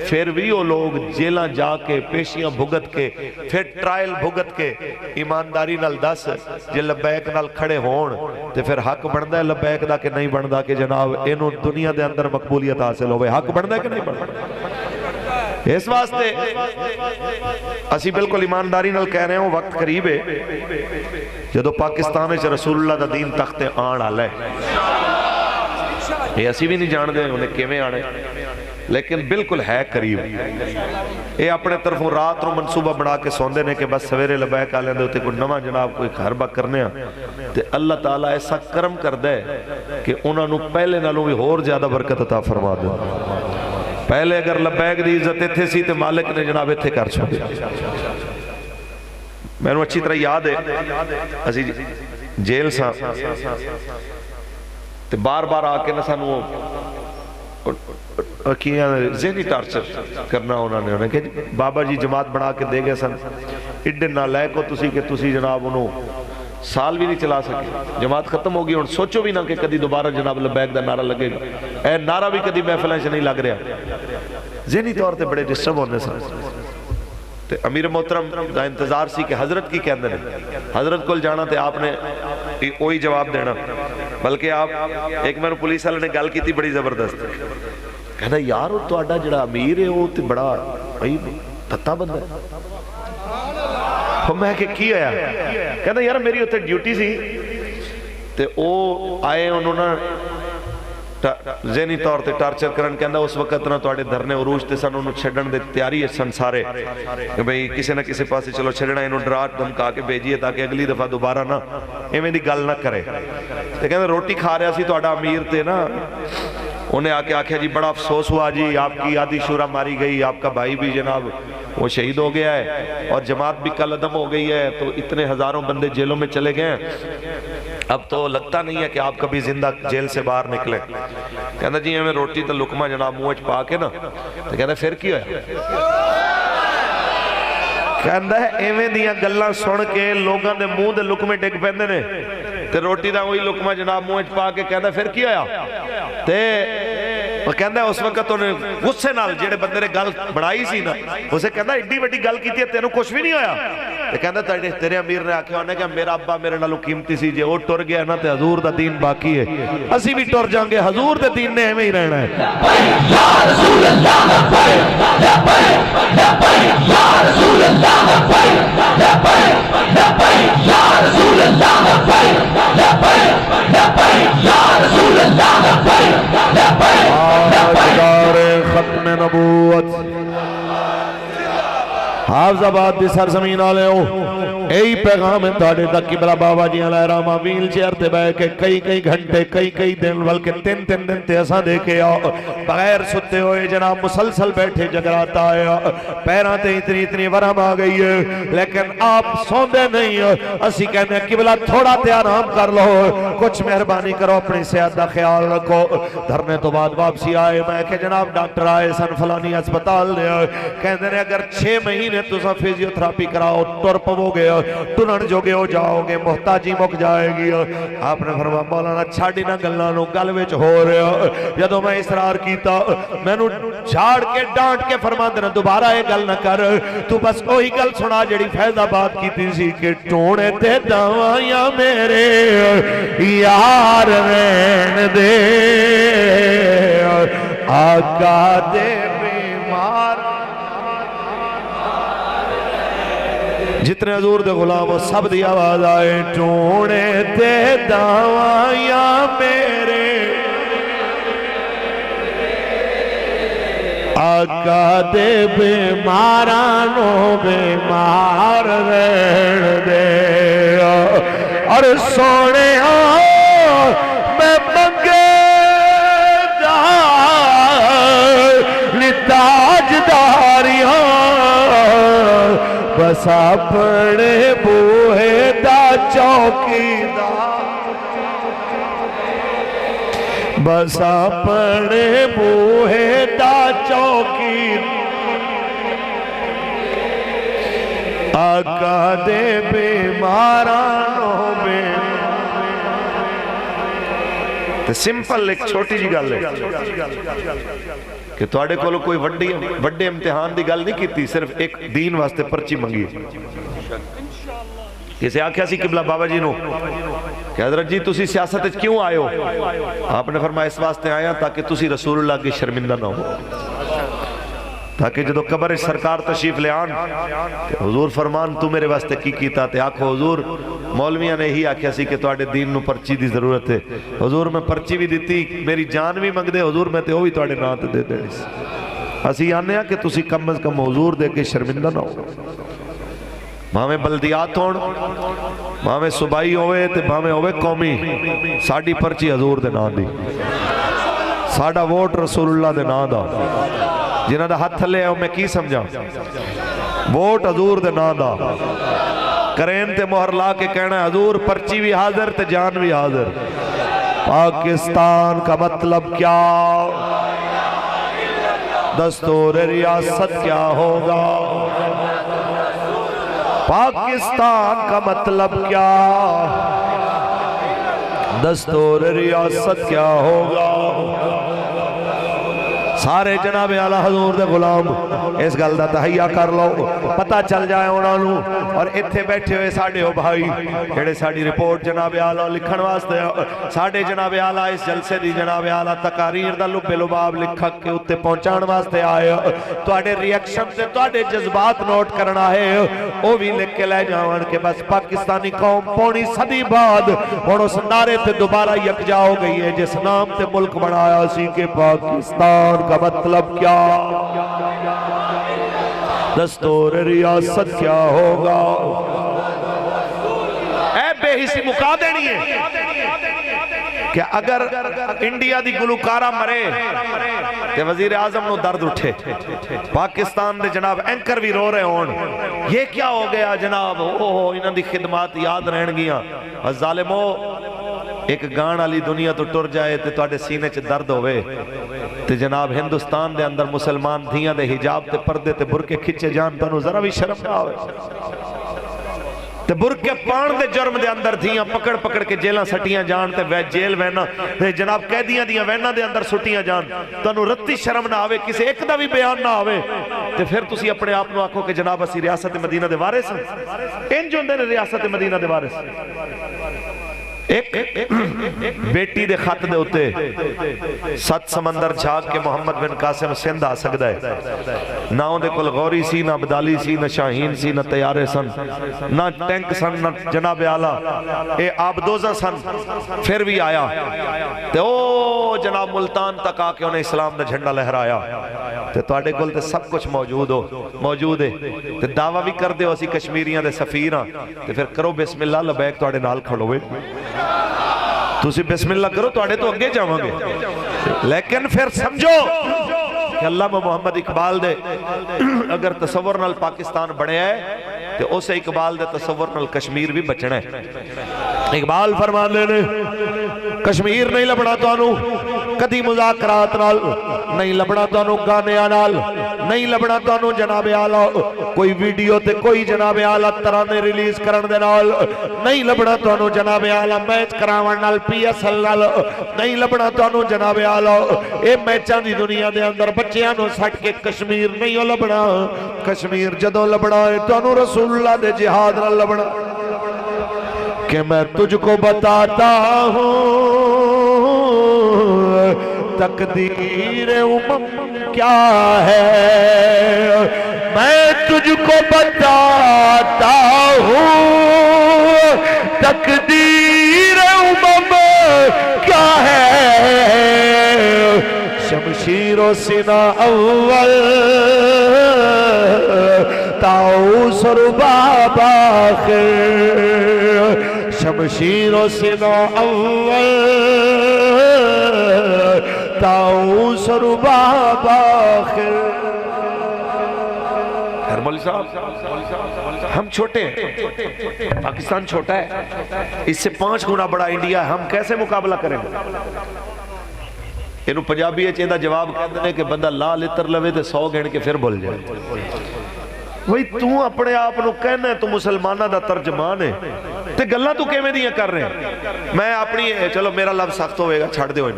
پھر بھی وہ لوگ جیلہ جا کے پیشیاں بھگت کے، پھر ٹرائل بھگت کے، ایمانداری نال دس جے لبیک نال کھڑے ہون تے پھر حق بندہ ہے لبیک دا کہ نہیں بندہ کہ جناب انہوں دنیا دے اندر مقبولیت حاصل ہوئے، حق بندہ ہے کہ نہیں بندہ؟ اس واسطے اسی بالکل ایمانداری نال کہہ رہے ہوں وقت قریب ہے جدو پاکستان میں رسول اللہ دا دین تخت آن آلہ ہے، یہ اسی بھی نہیں جان دے انہیں کیویں آنے، لیکن بالکل ہے قریب، یہ اپنے طرفوں رات رو منصوبہ بنا کے سوندے نے کہ بس سویرے لبیک آلے دے ہوتے کوئی نواں جناب کوئی گھر با کرنے ہیں، تے اللہ تعالیٰ ایسا کرم کر دے کہ انہوں نے پہلے نالوں بھی اور زیادہ برکت عطا فرما دے۔ پہلے اگر لبیک دی عزت تھے سی تے مالک نے جناب اتھے کر چھوڑے، میں نے اچھی طرح یاد ہے اسی جیل سا تے بار بار آکے نہ سانو ذہنی ٹارچر کرنا انہوں نے کہ بابا جی جماعت بنا کے دے گئے سن، اڈے نہ لے کو تسی کہ تسی جناب انہوں سال بھی نہیں چلا سکے، جماعت ختم ہوگی، اور سوچو بھی نہ کہ کدی دوبارہ جناب لبیک دا نعرہ لگے گا، اے نعرہ بھی کدی محفلیں سے نہیں لگ رہا، ذہنی طور تے بڑے ڈسٹرب ہونے سن۔ تے امیر محترم دا انتظار سی کہ حضرت کی کہندے نے، حضرت کو جانا تے آپ نے کوئی جواب دینا، بلکہ آپ ایک میں نے پولیس والے نے گل کی تھی بڑی زبردست، کہنا یار وہ تو آڈا جڑا امیر ہے وہ تے بڑا تتا بندہ ہے، میں کہ کی آیا، کہنا یار میری ہوتے ڈیوٹی سی تے او آئے انہوں نے ذہنی طور تے ٹارچر کرن کہندا اس وقت نہ تواڈے دھرنے عروج تے سن انہوں چھڈن دے تیاری سن سارے کہ بھئی کسی نہ کسی پاسے چلو چھڈنا انہوں ڈرا دھمکا کے بھیجیے تاکہ اگلی دفعہ دوبارہ نہ ایویں دی گل نہ کرے تے کہندا روٹی کھا رہا سی تواڈا امیر تے نا انہیں آ کے آکھیا جی بڑا افسوس ہوا جی آپ کی آدھی شورا ماری گئی آپ کا بھائی بھی جناب وہ شہید ہو گیا ہے اور جماعت بھی کل عدم ہو گئی ہے تو اتنے ہزاروں بندے جیلوں میں چلے گئے ہیں اب تو لگتا نہیں ہے کہ آپ کبھی زندہ جیل سے باہر نکلیں کہنا جی ہمیں روٹی تو لکمہ جناب موچ پا کے نا تو کہنا پھر کی ہویا کہنا ہے ایویں دیاں گلاں سن کے لوگاں دے منہ دے لکمے ٹک پیندے نے تے روٹی دا وہی لکمہ جناب موچ پا کے کہنا پھر کی ہویا تے وہ کہندا ہے اس وقت انہیں غصے نال جڑے بندے نے گل بڑھائی سی نا اسے کہندا ایڈی بڑی گل کیتی ہے تینوں کچھ بھی نہیں ہویا تے کہندا تیرے امیر نے آکھیا انہیں کہ میرا ابا میرے نالوں قیمتی سی جے وہ ٹر گیا نا تے حضور دا دین باقی ہے اسی بھی ٹر جائیں گے حضور دے دین نے ایویں ہی رہنا ہے یا رسول اللہ لبیک لبیک یا رسول اللہ لبیک لبیک یا رسول اللہ لبیک لبیک یا رسول اللہ لبیک آجدار ختم نبوت حافظ آباد دی سرزمین آلے ہو ایہی پیغام ہے تاڑے تک قبلہ بابا جی علیہ رحمہ ویل چیئر تے بے کے کئی گھنٹے کئی دن بلکہ تین دن تے ایسا دیکھے بغیر ستے ہوئے جناب مسلسل بیٹھے جگراتا ہے پیران تے اتنی ورم آ گئی ہے لیکن آپ سوندے نہیں اسی کہنے ہیں قبلہ تھوڑا تے آرام کر لو کچھ مہربانی کرو اپنی صحت دا خیال رکھو دھرنے تو بعد واپسی آئے میں کہ جناب ڈاکٹر آئے سن فلانی اسپتال دے کہنے ہیں اگر 6 مہینے تُسا فیزیوتھراپی کراؤ ٹر پو گے ٹنن جو گے ہو جاؤ گے محتاجی مک جائے گی آپ نے فرمایا مولانا چھاڑی نہ گلانوں گل وچ ہو رہا جدوں میں اصرار کیتا میں نو جھاڑ کے ڈانٹ کے فرما دینا دوبارہ یہ گل نہ کر تو بس وہی گل سنا جڑی فیض آباد کیتی سی کہ ٹونے تے دوائیاں میرے یار رہن دے آقا دے بیمار جتنے حضور دے غلام وہ سب دی آواز آئے ٹونے تے دوائیاں میرے آقا دے بیمارانوں بیمار رہن دے اور سونے میں منگے تاجداریاں بس اپنے بوہے دا چوکیدار بس اپنے بوہے دا چوکیدار آقا دے بیمارانوں سمپل ایک چھوٹی جی گل ہے کہ تواڈے کولوں کوئی وڈے امتحان دی گل نہیں کیتی صرف ایک دین واسطے پرچی منگی کسے آکھیا سی قبلہ بابا جی نو کہ حضرت جی تسی سیاست کیوں آئے ہو آپ نے فرمایا اس واسطے آیا تاکہ تسی رسول اللہ کی شرمندہ نہ ہو تاکہ جدو قبر سرکار تشریف لے آن حضور فرمان تو میرے واسطے کی کیتا تے آکھو حضور مولویاں نے ہی آکھیا سی کہ تواڈے دین نو پرچی دی ضرورت ہے حضور میں پرچی بھی دیتی میری جان بھی منگ دے حضور میں تے وہ بھی تواڈے نام تے دے دینی سی اسی آنے کہ تسی کم از کم حضور دے کے شرمندہ نہ ہو بھاویں بلدیات ہون بھاویں صوبائی ہوئے تے بھاویں ہوئے قومی ساڑی پرچی حضور دے نام دی ساڑا ووٹ رسول اللہ دے نام دا جنہ دا ہاتھ تھلے ہے میں کی سمجھا ووٹ حضور دے نام دا کرین تے مہر لا کے کہنا ہے حضور پرچی بھی حاضر تے جان بھی حاضر پاکستان کا مطلب کیا دستور ریاست کیا ہوگا پاکستان کا مطلب کیا دستور ریاست کیا ہوگا سارے جناب اعلیٰ حضور دے غلام اس گل دا تہیہ کر لو، پتہ چل جائے انہاں نوں۔ اور ایتھے بیٹھے ہوئے ساڈے او بھائی جڑے ساڈی رپورٹ جناب اعلیٰ لکھن واسطے ساڈے جناب اعلیٰ اس جلسے دی جناب اعلیٰ تقاریر دا لب لباب لکھ کے اُتے پہنچان واسطے آئے، تواڈے ریئیکشن تے تواڈے جذبات نوٹ کرنا ہے، او بھی لکھ کے لے جاون کہ بس پاکستانی قوم پونی صدی بعد ہن اس نعرے تے دوبارہ یکجا ہو گئی ہے جس نام تے ملک بنایا سی کہ پاکستان کا مطلب کیا، دستور ریاست کیا ہوگا۔ اے بے حسی مکا دینی ہے کہ اگر انڈیا دی گلوکارہ مرے تے وزیر اعظم نو درد اٹھے، پاکستان دے جناب اینکر بھی رو رہے ہون، یہ کیا ہو گیا جناب، اوہ انہاں دی خدمات یاد رہن گیاں۔ ظالمو ایک گان علی دنیا تو ٹر جائے تے تواڈے سینے چ درد ہوئے تے جناب ہندوستان دے اندر مسلمان دھیاں دے حجاب تے پردے تے برکے کھچے جان تانوں ذرا بھی شرم نہ ہوئے تے برکے پان دے جرم دے اندر دھیاں پکڑ پکڑ کے جیلاں سٹیاں جان تے جیل وینا تے جناب قیدیاں دیاں وینا دے اندر سٹیاں جان، تانوں رتی شرم نہ آوے، کسے ایک دا بھی بیان نہ آوے تے پھر تسی اپنے آپ نو آکھو کہ جناب اسی ریاست مدینہ دے وارث ہیں۔ انج ہوندے نے ریاست مدینہ دے وارث۔ ایک بیٹی دے خط دے ہوتے 7 سمندر جھاگ کے محمد بن قاسم سندھ آ سکتا ہے، نہ دے کل غوری سی، نہ عبدالی سی، نہ شاہین سی، نہ تیارے سن، نہ ٹینک سن، نہ جناب اعلیٰ اے آبدوزہ سن، پھر بھی آیا تے او جناب ملتان تک آ کے انہیں اسلام دا جھنڈا لہرایا تے تواڈے کول تے سب کچھ موجود ہے تے دعویٰ بھی کر دے ہو اسی کشمیریاں دے سفیراں تے پھر کرو بسم اللہ لبیک تواڈے نال کھڑوے، تُسی بسم اللہ کرو تو آڑے تو اگے جاؤں گے، لیکن پھر سمجھو کہ علامہ محمد اقبال دے اگر تصور نال پاکستان بڑھے ہے تو اسے اقبال دے تصور نال کشمیر بھی بچنا ہے۔ اقبال فرمان لینے کشمیر نہیں لبنا تو انو کدی مذاکرات نال، نہیں لبنا تو انو گانے نال، نہیں لبنا تو انو جناب اعلیٰ کوئی ویڈیو تے کوئی جناب اعلیٰ ترانے ریلیز کرن دے نال، نہیں لبنا تو انو جناب اعلیٰ میچ کراون نال پی ایس ایل نال، نہیں لبنا تو انو جناب اعلیٰ اے میچاں دی دنیا دے اندر بچیاں نو سٹ کے کشمیر نہیں لبنا، کشمیر جدوں لبنا ہے تو انو رسول اللہ دے جہاد نال لبنا کہ میں تجھ کو بتاتا ہوں تقدیر امم کیا ہے، میں تجھ کو بتاتا ہوں تقدیر امم کیا ہے، شمشیر و سینہ اول طاؤس اور باب آخر، شمشیر و سینہ اول طاؤس اور باب آخر۔ خیر مولوی صاحب ہم چھوٹے ہیں، پاکستان چھوٹا ہے، اس سے 5 گنا بڑا انڈیا ہے، ہم کیسے مقابلہ کریں گے؟ انہوں پنجابی چاہتا جواب کہتے ہیں کہ بندہ لا لتر لوے تے 100 گھن کے پھر بول جائے۔ وہی تو اپنے آپ نو کہنا ہے تو مسلمانہ دا ترجمان ہے تے گلہ تو کیویں دیاں کر رہے ہیں؟ میں اپنی چلو میرا لفظ سخت ہوئے گا چھاڑ دے ہوئے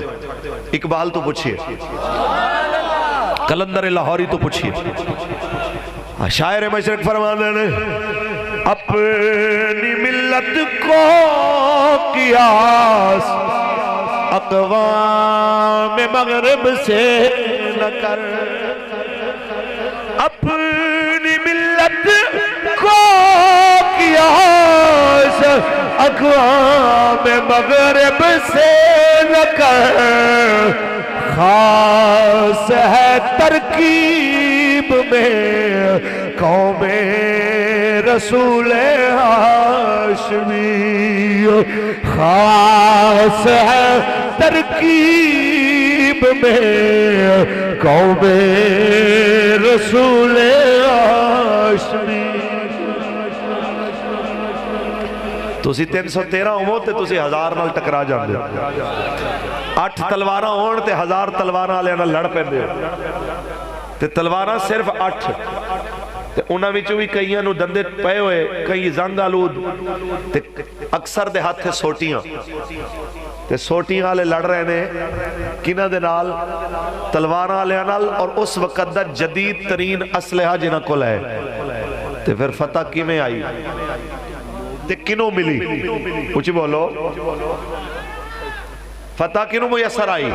اقبال تو پوچھئے، قلندر لاہوری تو پوچھئے، شاعر مشرق فرمانے نے اپنی ملت کو قیاس اقوام مغرب سے نہ کر، اپنی ملت کو قیاس اقوام مغرب سے نہ کر، خاص ہے ترکیب میں قوم رسول ہاشمی، خاص ہے ترکیب میں قوم رسول ہاشمی۔ تسی 313 ہو تے تسی 1000 نال ٹکرا جاندے ہو، 8 تلواراں ہون تے 1000 تلواراں والے نال لڑ پیندے ہو، تے تلواراں صرف 8 تے انہاں وچوں بھی کئیاں نو دندے پئے ہوئے، کئی زنگ آلود تے اکثر دے ہاتھ سوٹیاں، تے سوٹیاں والے لڑ رہے نے کنہ دے نال تلواراں والے نال اور اس وقت دا جدید ترین اسلحہ جنہاں کول ہے تے پھر فتح کیویں آئی تے کنوں ملی کچھ بولو فتح کنوں میسر آئی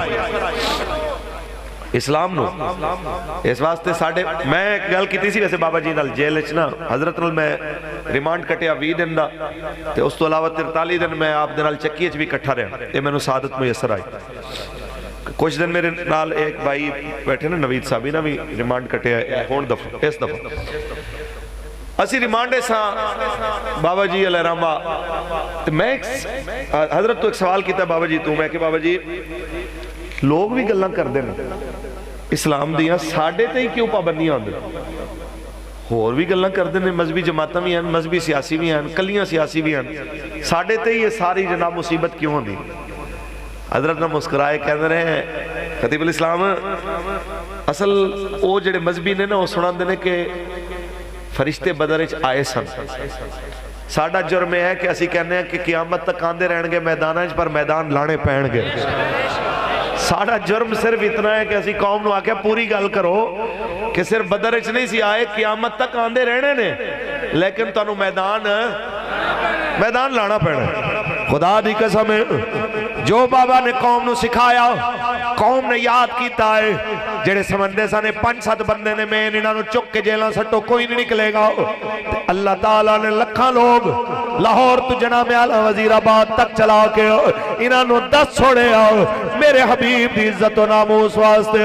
اسلام نو اس واسطے ساڑھے میں ایک گل کی تھی ویسے بابا جی نال جیل اچنا حضرت نال میں ریمانڈ کٹیا 20 دن دا تے اس تو علاوہ 43 دن میں آپ دنال چکی اچ بھی کٹھا رہا یہ میں نے سعادت میسر آئی کچھ دن میرے نال ایک بھائی بیٹھے نا نوید صاحبی نا بھی ریمانڈ کٹیا ہون دفعہ اس دفعہ اسی ریمانڈے ساں بابا جی علیہ رحمہ میں حضرت تو ایک سوال کیتا بابا جی تو میں کہ بابا جی لوگ بھی گلاں کر دینا اسلام دیاں ساڑھے تے ہی کیوں پابندیاں ہوندے اور بھی گلاں کر دینے مذہبی جماعتاں بھی ہیں مذہبی سیاسی بھی ہیں کلیاں سیاسی بھی ہیں ساڑھے تے ہی یہ ساری جناب مصیبت کیوں ہوندی حضرت نہ مسکرائے کہنے رہے ہیں خطیب الاسلام اصل وہ جڑے مذہبی نے نا وہ سنان دینے کہ فرشتے بدرچ آئے سن ساڑھا جرم ہے کہ اسی کہنے ہیں کہ قیامت تک آندے رہن گے میدانہ پر میدان لانے پہن گے ساڑھا جرم صرف اتنا ہے کہ اسی قوم نو آکے پوری گل کرو کہ صرف بدرچ نہیں سی آئے قیامت تک آندے رہنے نے لیکن تانو میدان لانا پہنے خدا دی قسم ہے جو بابا نے قوم نو سکھایا قوم نے یاد کیتا ہے جڑے سمندے سانے 5-7 بندے نے میں انہاں نو چک کے جیلاں سٹو کوئی نہیں نکلے گا اللہ تعالیٰ نے لکھاں لوگ لاہور تو جناب اعلیٰ وزیر آباد تک چلا کے انہاں نو 10 چھوڑے میرے حبیب دی عزت و ناموس واسطے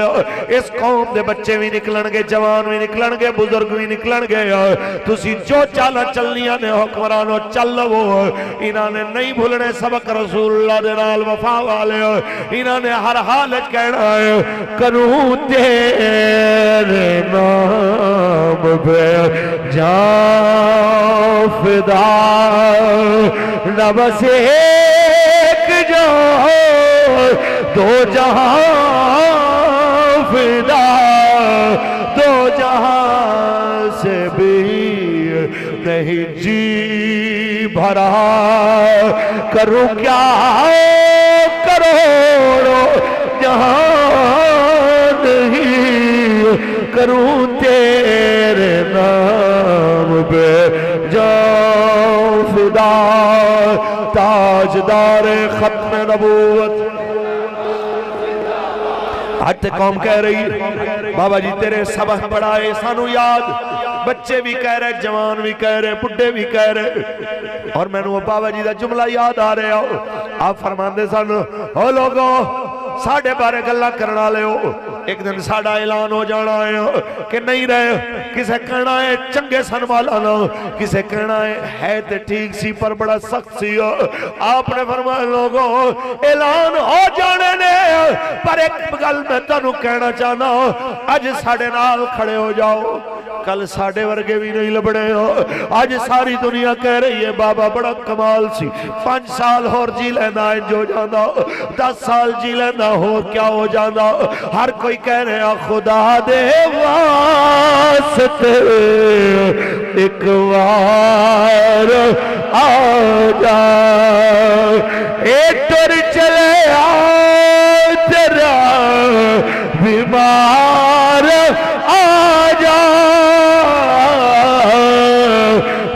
اس قوم دے بچے بھی نکلن گے جوان بھی نکلن گے بزرگ بھی نکلن گے تسی جو چالا چلنیاں نے حکمرانو چل لو انہاں نے نہیں بھولنے سبق رسول اللہ دے نال وفا والے انہاں نے ہر حالت کہنا ہے کروں تیرے نام پہ جان فدا نہ بس ایک جان دو جہاں فدا دو جہاں سے بھی نہیں جی بھرا کروں کیا کروڑوں جہاں نہیں کروں تیرے نام پہ جان فدا تاجدار ختم نبوت آج تے قوم کہہ رہی بابا جی تیرے سبق پڑھائے سانو یاد بچے بھی کہہ رہے جوان بھی کہہ رہے بڑھے بھی کہہ رہے اور میں نے بابا جی دا جملہ یاد آ رہے ہو آپ فرمان دے سانو ہو لوگوں ساڑھے بارے گلہ کرنا لے ہو ایک دن ساڑھا اعلان ہو جانا ہے کہ نہیں رہے کسے کہنا ہے چنگے سن والا نہ کسے کہنا ہے تے ٹھیک سی پر بڑا سخت سی آپ نے فرمایا لوگوں اعلان ہو جانے نے پر ایک گل میں تانوں کہنا چاہنا آج ساڑھے نال کھڑے ہو جاؤ کل ساڑھے ورگے بھی نہیں لبڑے ہو آج ساری دنیا کہہ رہی ہے بابا بڑا کمال سی 5 سال اور جی لینا ہے جو جانا 10 سال جی لینا ہو کیا ہو جانا ہر کوئی کہہ رہے ہیں خدا دے واسطے ایک وار آ جا اے تر چلے آ تیرا بیمار آ جا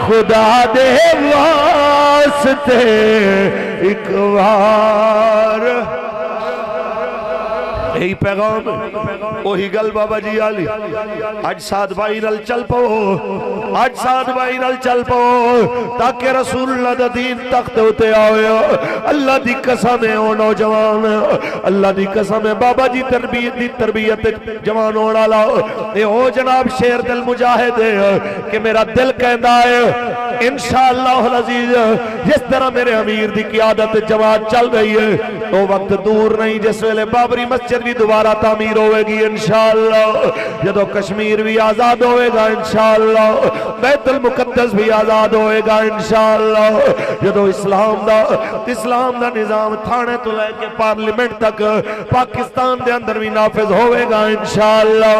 خدا دے واسطے ایک وار یہی پیغام وہی گل بابا جی آلی آج ساتھ بھائی نل چل پو آج ساتھ بھائی نل چل پو تاکہ رسول اللہ دا دین تخت ہوتے آئے اللہ دی قسم ہے او نوجوان اللہ دی قسم ہے بابا جی تربیت جوان ہونا لاؤ اے او جناب شیر دل مجاہد ہے کہ میرا دل کہندہ ہے انشاءاللہ العزیز جس طرح میرے امیر دی قیادت جماعت چل رہی ہے تو وقت دور نہیں جس ویلے بابری مسجد بھی دوبارہ تعمیر ہوئے گی انشاءاللہ جدو کشمیر بھی آزاد ہوئے گا انشاءاللہ بیت المقدس بھی آزاد ہوئے گا انشاءاللہ جدو اسلام دا نظام تھانے تو لے کے پارلیمنٹ تک پاکستان دے اندر بھی نافذ ہوئے گا انشاءاللہ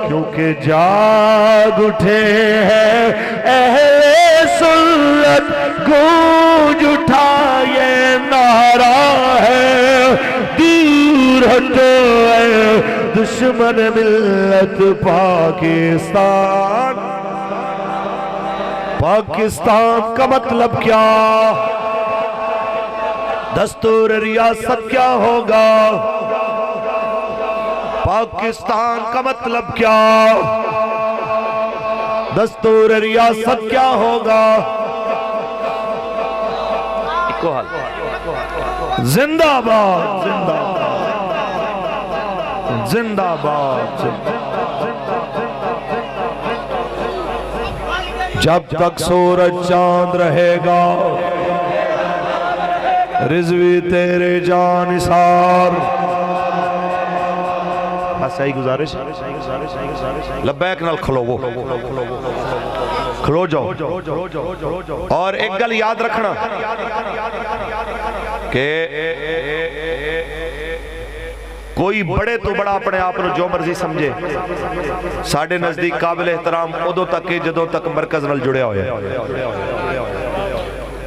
کیونکہ جاگ اٹھے ہیں اہل سنت گونج اٹھا یہ نعرہ ہے دور ہٹو اے دشمن ملت پاکستان پاکستان کا مطلب کیا دستور ریاست کیا ہوگا پاکستان کا مطلب کیا دستور ریاست کیا ہوگا زندہ باد زندہ باد جب تک سورج چاند رہے گا رضوی تیرے جانثار صحیح گزارش لبیک نال کھلو وہ کھلو جاؤ اور ایک گل یاد رکھنا کہ کوئی بڑے تو بڑا اپنے آپ نے جو مرضی سمجھے ساڑھے نزدیک قابل احترام ادو تک کہ جدوں تک مرکز نال جڑیا ہویا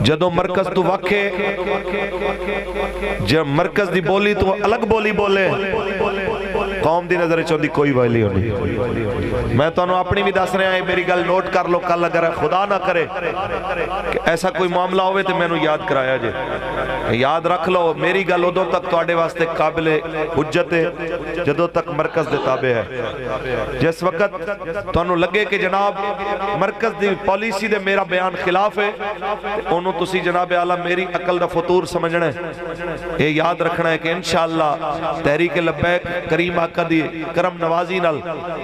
جدوں مرکز تو واقع جب مرکز دی بولی تو الگ بولی بولے قوم دی نظر چوندی کوئی والی ہونی میں تو انہوں اپنی بھی دس رہے ہیں میری گل نوٹ کر لو کل اگر خدا نہ کرے کہ ایسا کوئی معاملہ ہوئے تو میں نے یاد کرایا جے یاد رکھ لو میری گل ادو تک توڑے واسطے قابل حجت ہے جدو تک مرکز دے تابع ہے جس وقت تو انہوں لگے کہ جناب مرکز دی پالیسی دے میرا بیان خلاف ہے انہوں تسی جناب اعلیٰ میری عقل دا فطور سمجھنا ہے یہ یاد رکھنا ہے کہ انشاءاللہ تحریک لبیک کریم آقا دی کرم نوازی نال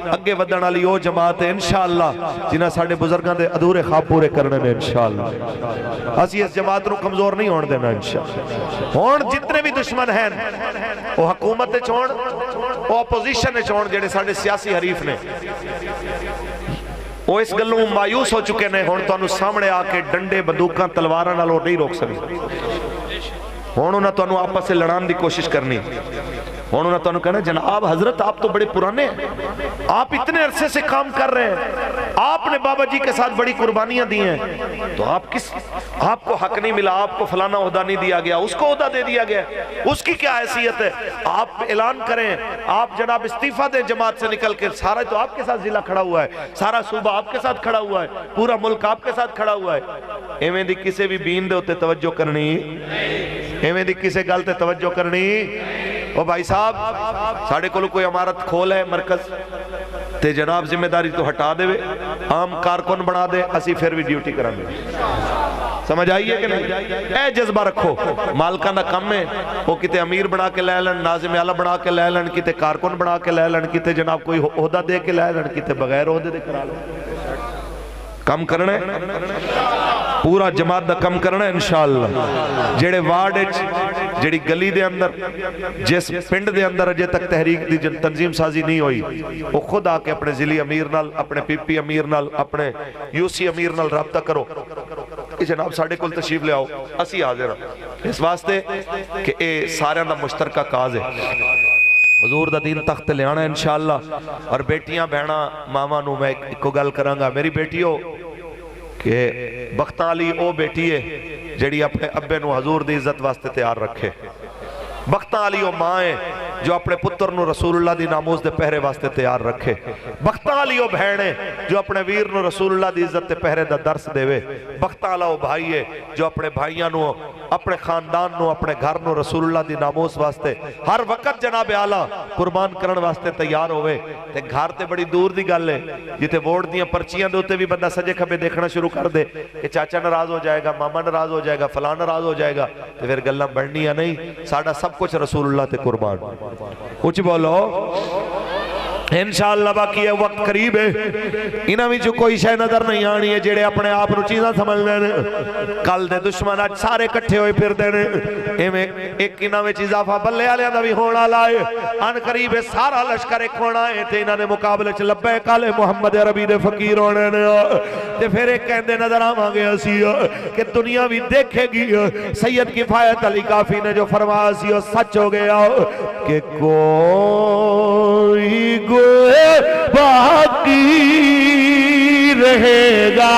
اگے ودن والی او جماعت ہے انشاءاللہ جنہاں ساڑھے بزرگاں دے ادھورے خواب پورے کرنے میں انشاءاللہ اسی اس جماعت نو کمزور نہیں ہون دینا انشاءاللہ ہون جتنے بھی دشمن ہیں وہ حکومت چھوڑ وہ اپوزیشن چھوڑ جڑے ساڑھے سیاسی حریف نے وہ اس گلوں مایوس ہو چکے نے ہون تو انہوں سامنے آکے ڈنڈے بندوقاں تلواراں نال وہ نہیں روک سکتے ہون انہوں تو انہوں آپس سے لڑان دی کوشش کرنی انہوں نے تو انہوں کہنا جناب حضرت آپ تو بڑے پرانے ہیں آپ اتنے عرصے سے کام کر رہے ہیں آپ نے بابا جی کے ساتھ بڑی قربانیاں دی ہیں تو آپ کو حق نہیں ملا آپ کو فلانا عہدہ نہیں دیا گیا اس کو عہدہ دے دیا گیا اس کی کیا حیثیت ہے آپ اعلان کریں آپ جناب استعفیٰ دیں جماعت سے نکل کے سارا تو آپ کے ساتھ ضلع کھڑا ہوا ہے سارا صوبہ آپ کے ساتھ کھڑا ہوا ہے پورا ملک آپ کے ساتھ کھڑا ہوا ہے ایویں دی کسے بھی بین دے ہوتے توجہ کرنی ایویں دی کسے گلتے توجہ کرنی او بھائی صاحب ساڑھے کو کوئی امارت کھول ہے مرکز تے جناب ذمہ داری تو ہٹا دے عام کارکن بنا دے اسی پھر بھی ڈیوٹی کریں گے سمجھ آئیے کہ نہیں اے جذبہ رکھو مالکہ نہ کم ہے وہ کتے امیر بنا کے لے لن ناظم اعلیٰ بنا کے لے لن کتے کارکن بنا کے لے لن کتے جناب کوئی عہدہ دے کے لے لن کتے بغیر عہدے دے کرا لن کم کرنا ہے پورا جماعت دا کم کرنا ہے انشاءاللہ جڑے وارڈ جڑی گلی دے اندر جس پنڈ دے اندر اجے تک تحریک دی تنظیم سازی نہیں ہوئی وہ خود آکے اپنے ضلعی امیر نال اپنے پی پی امیر نال اپنے یو سی امیر نال رابطہ کرو کہ جناب ساڑھے کل تشریف لے آؤ اسی حاضر اس واسطے کہ اے سارے اندر مشترکہ کاز ہے حضور دا دین تخت لے آنا ہے انشاءاللہ اور بیٹیاں بہنا ماما نو میں ایک کو گل کرانگا میری بیٹیوں کہ بختالی او بیٹی ہے جڑی اپنے ابے نو حضور دی عزت واسطے تیار رکھے بختالی او ماں ہے جو اپنے پتر نو رسول اللہ دی ناموز دے پہرے واسطے تیار رکھے بختالی او بہنے جو اپنے ویر نو رسول اللہ دی عزت دے پہرے دا درس دے وے بختالا او بھائی ہے جو اپنے بھائیاں نو اپنے خاندان نو اپنے گھر نو رسول اللہ دی ناموز واسطے ہر وقت جناب اعلیٰ قربان کرن واسطے تیار ہوئے تے گھر تے بڑی دور دی گل ہے جتے ووٹ دیاں پرچیاں دوتے بھی بندہ سجے کھبے دیکھنا شروع کر دے کہ چاچا ناراض ہو جائے گا ماما ناراض ہو جائے گا فلان ناراض ہو جائے گا تے پھر گلاں بڑھنی یا نہیں ساڑھا سب کچھ رسول اللہ تے قربان کچھ بولو انشاءاللہ باقی ہے وقت قریب ہے انہاں بھی جو کوئی شے نظر نہیں آنی ہے جڑے اپنے آپ نو چیزاں سمجھ لینے کل دے دشمن آج سارے کٹھے ہوئے پھر دینے ایک انہاں میں چیزاں بلے آلیاں دا بھی ہونا لائے ان قریب ہے سارا لشکر ایک ہونا ہے تے انہاں نے مقابلے چ لبیک آلے محمد عربی دے فقیر ہونے نے تے پھر ایک کہندے نظر آواں گے اسی کہ دنیا بھی دیکھے گی سید کفایت علی کافی نے جو فرمایا سی سچ ہو گیا کہ کوئی باقی رہے گا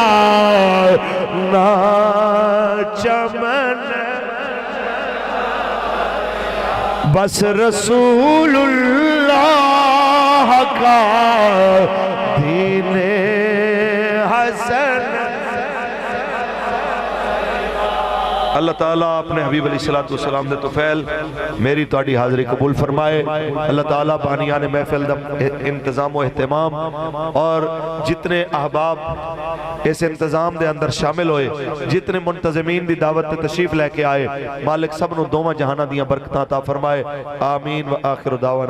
بس رسول اللہ کا دین حسن اللہ تعالیٰ اپنے حبیب علیہ السلام دے توفیل میری تواڈی حاضری قبول فرمائے اللہ تعالیٰ بانیان محفل دا انتظام و اہتمام اور جتنے احباب اس انتظام دے اندر شامل ہوئے جتنے منتظمین دی دعوت تشریف لے کے آئے مالک سب نو دوواں جہانہ دیاں برکتاں عطا فرمائے آمین و آخر دعوانا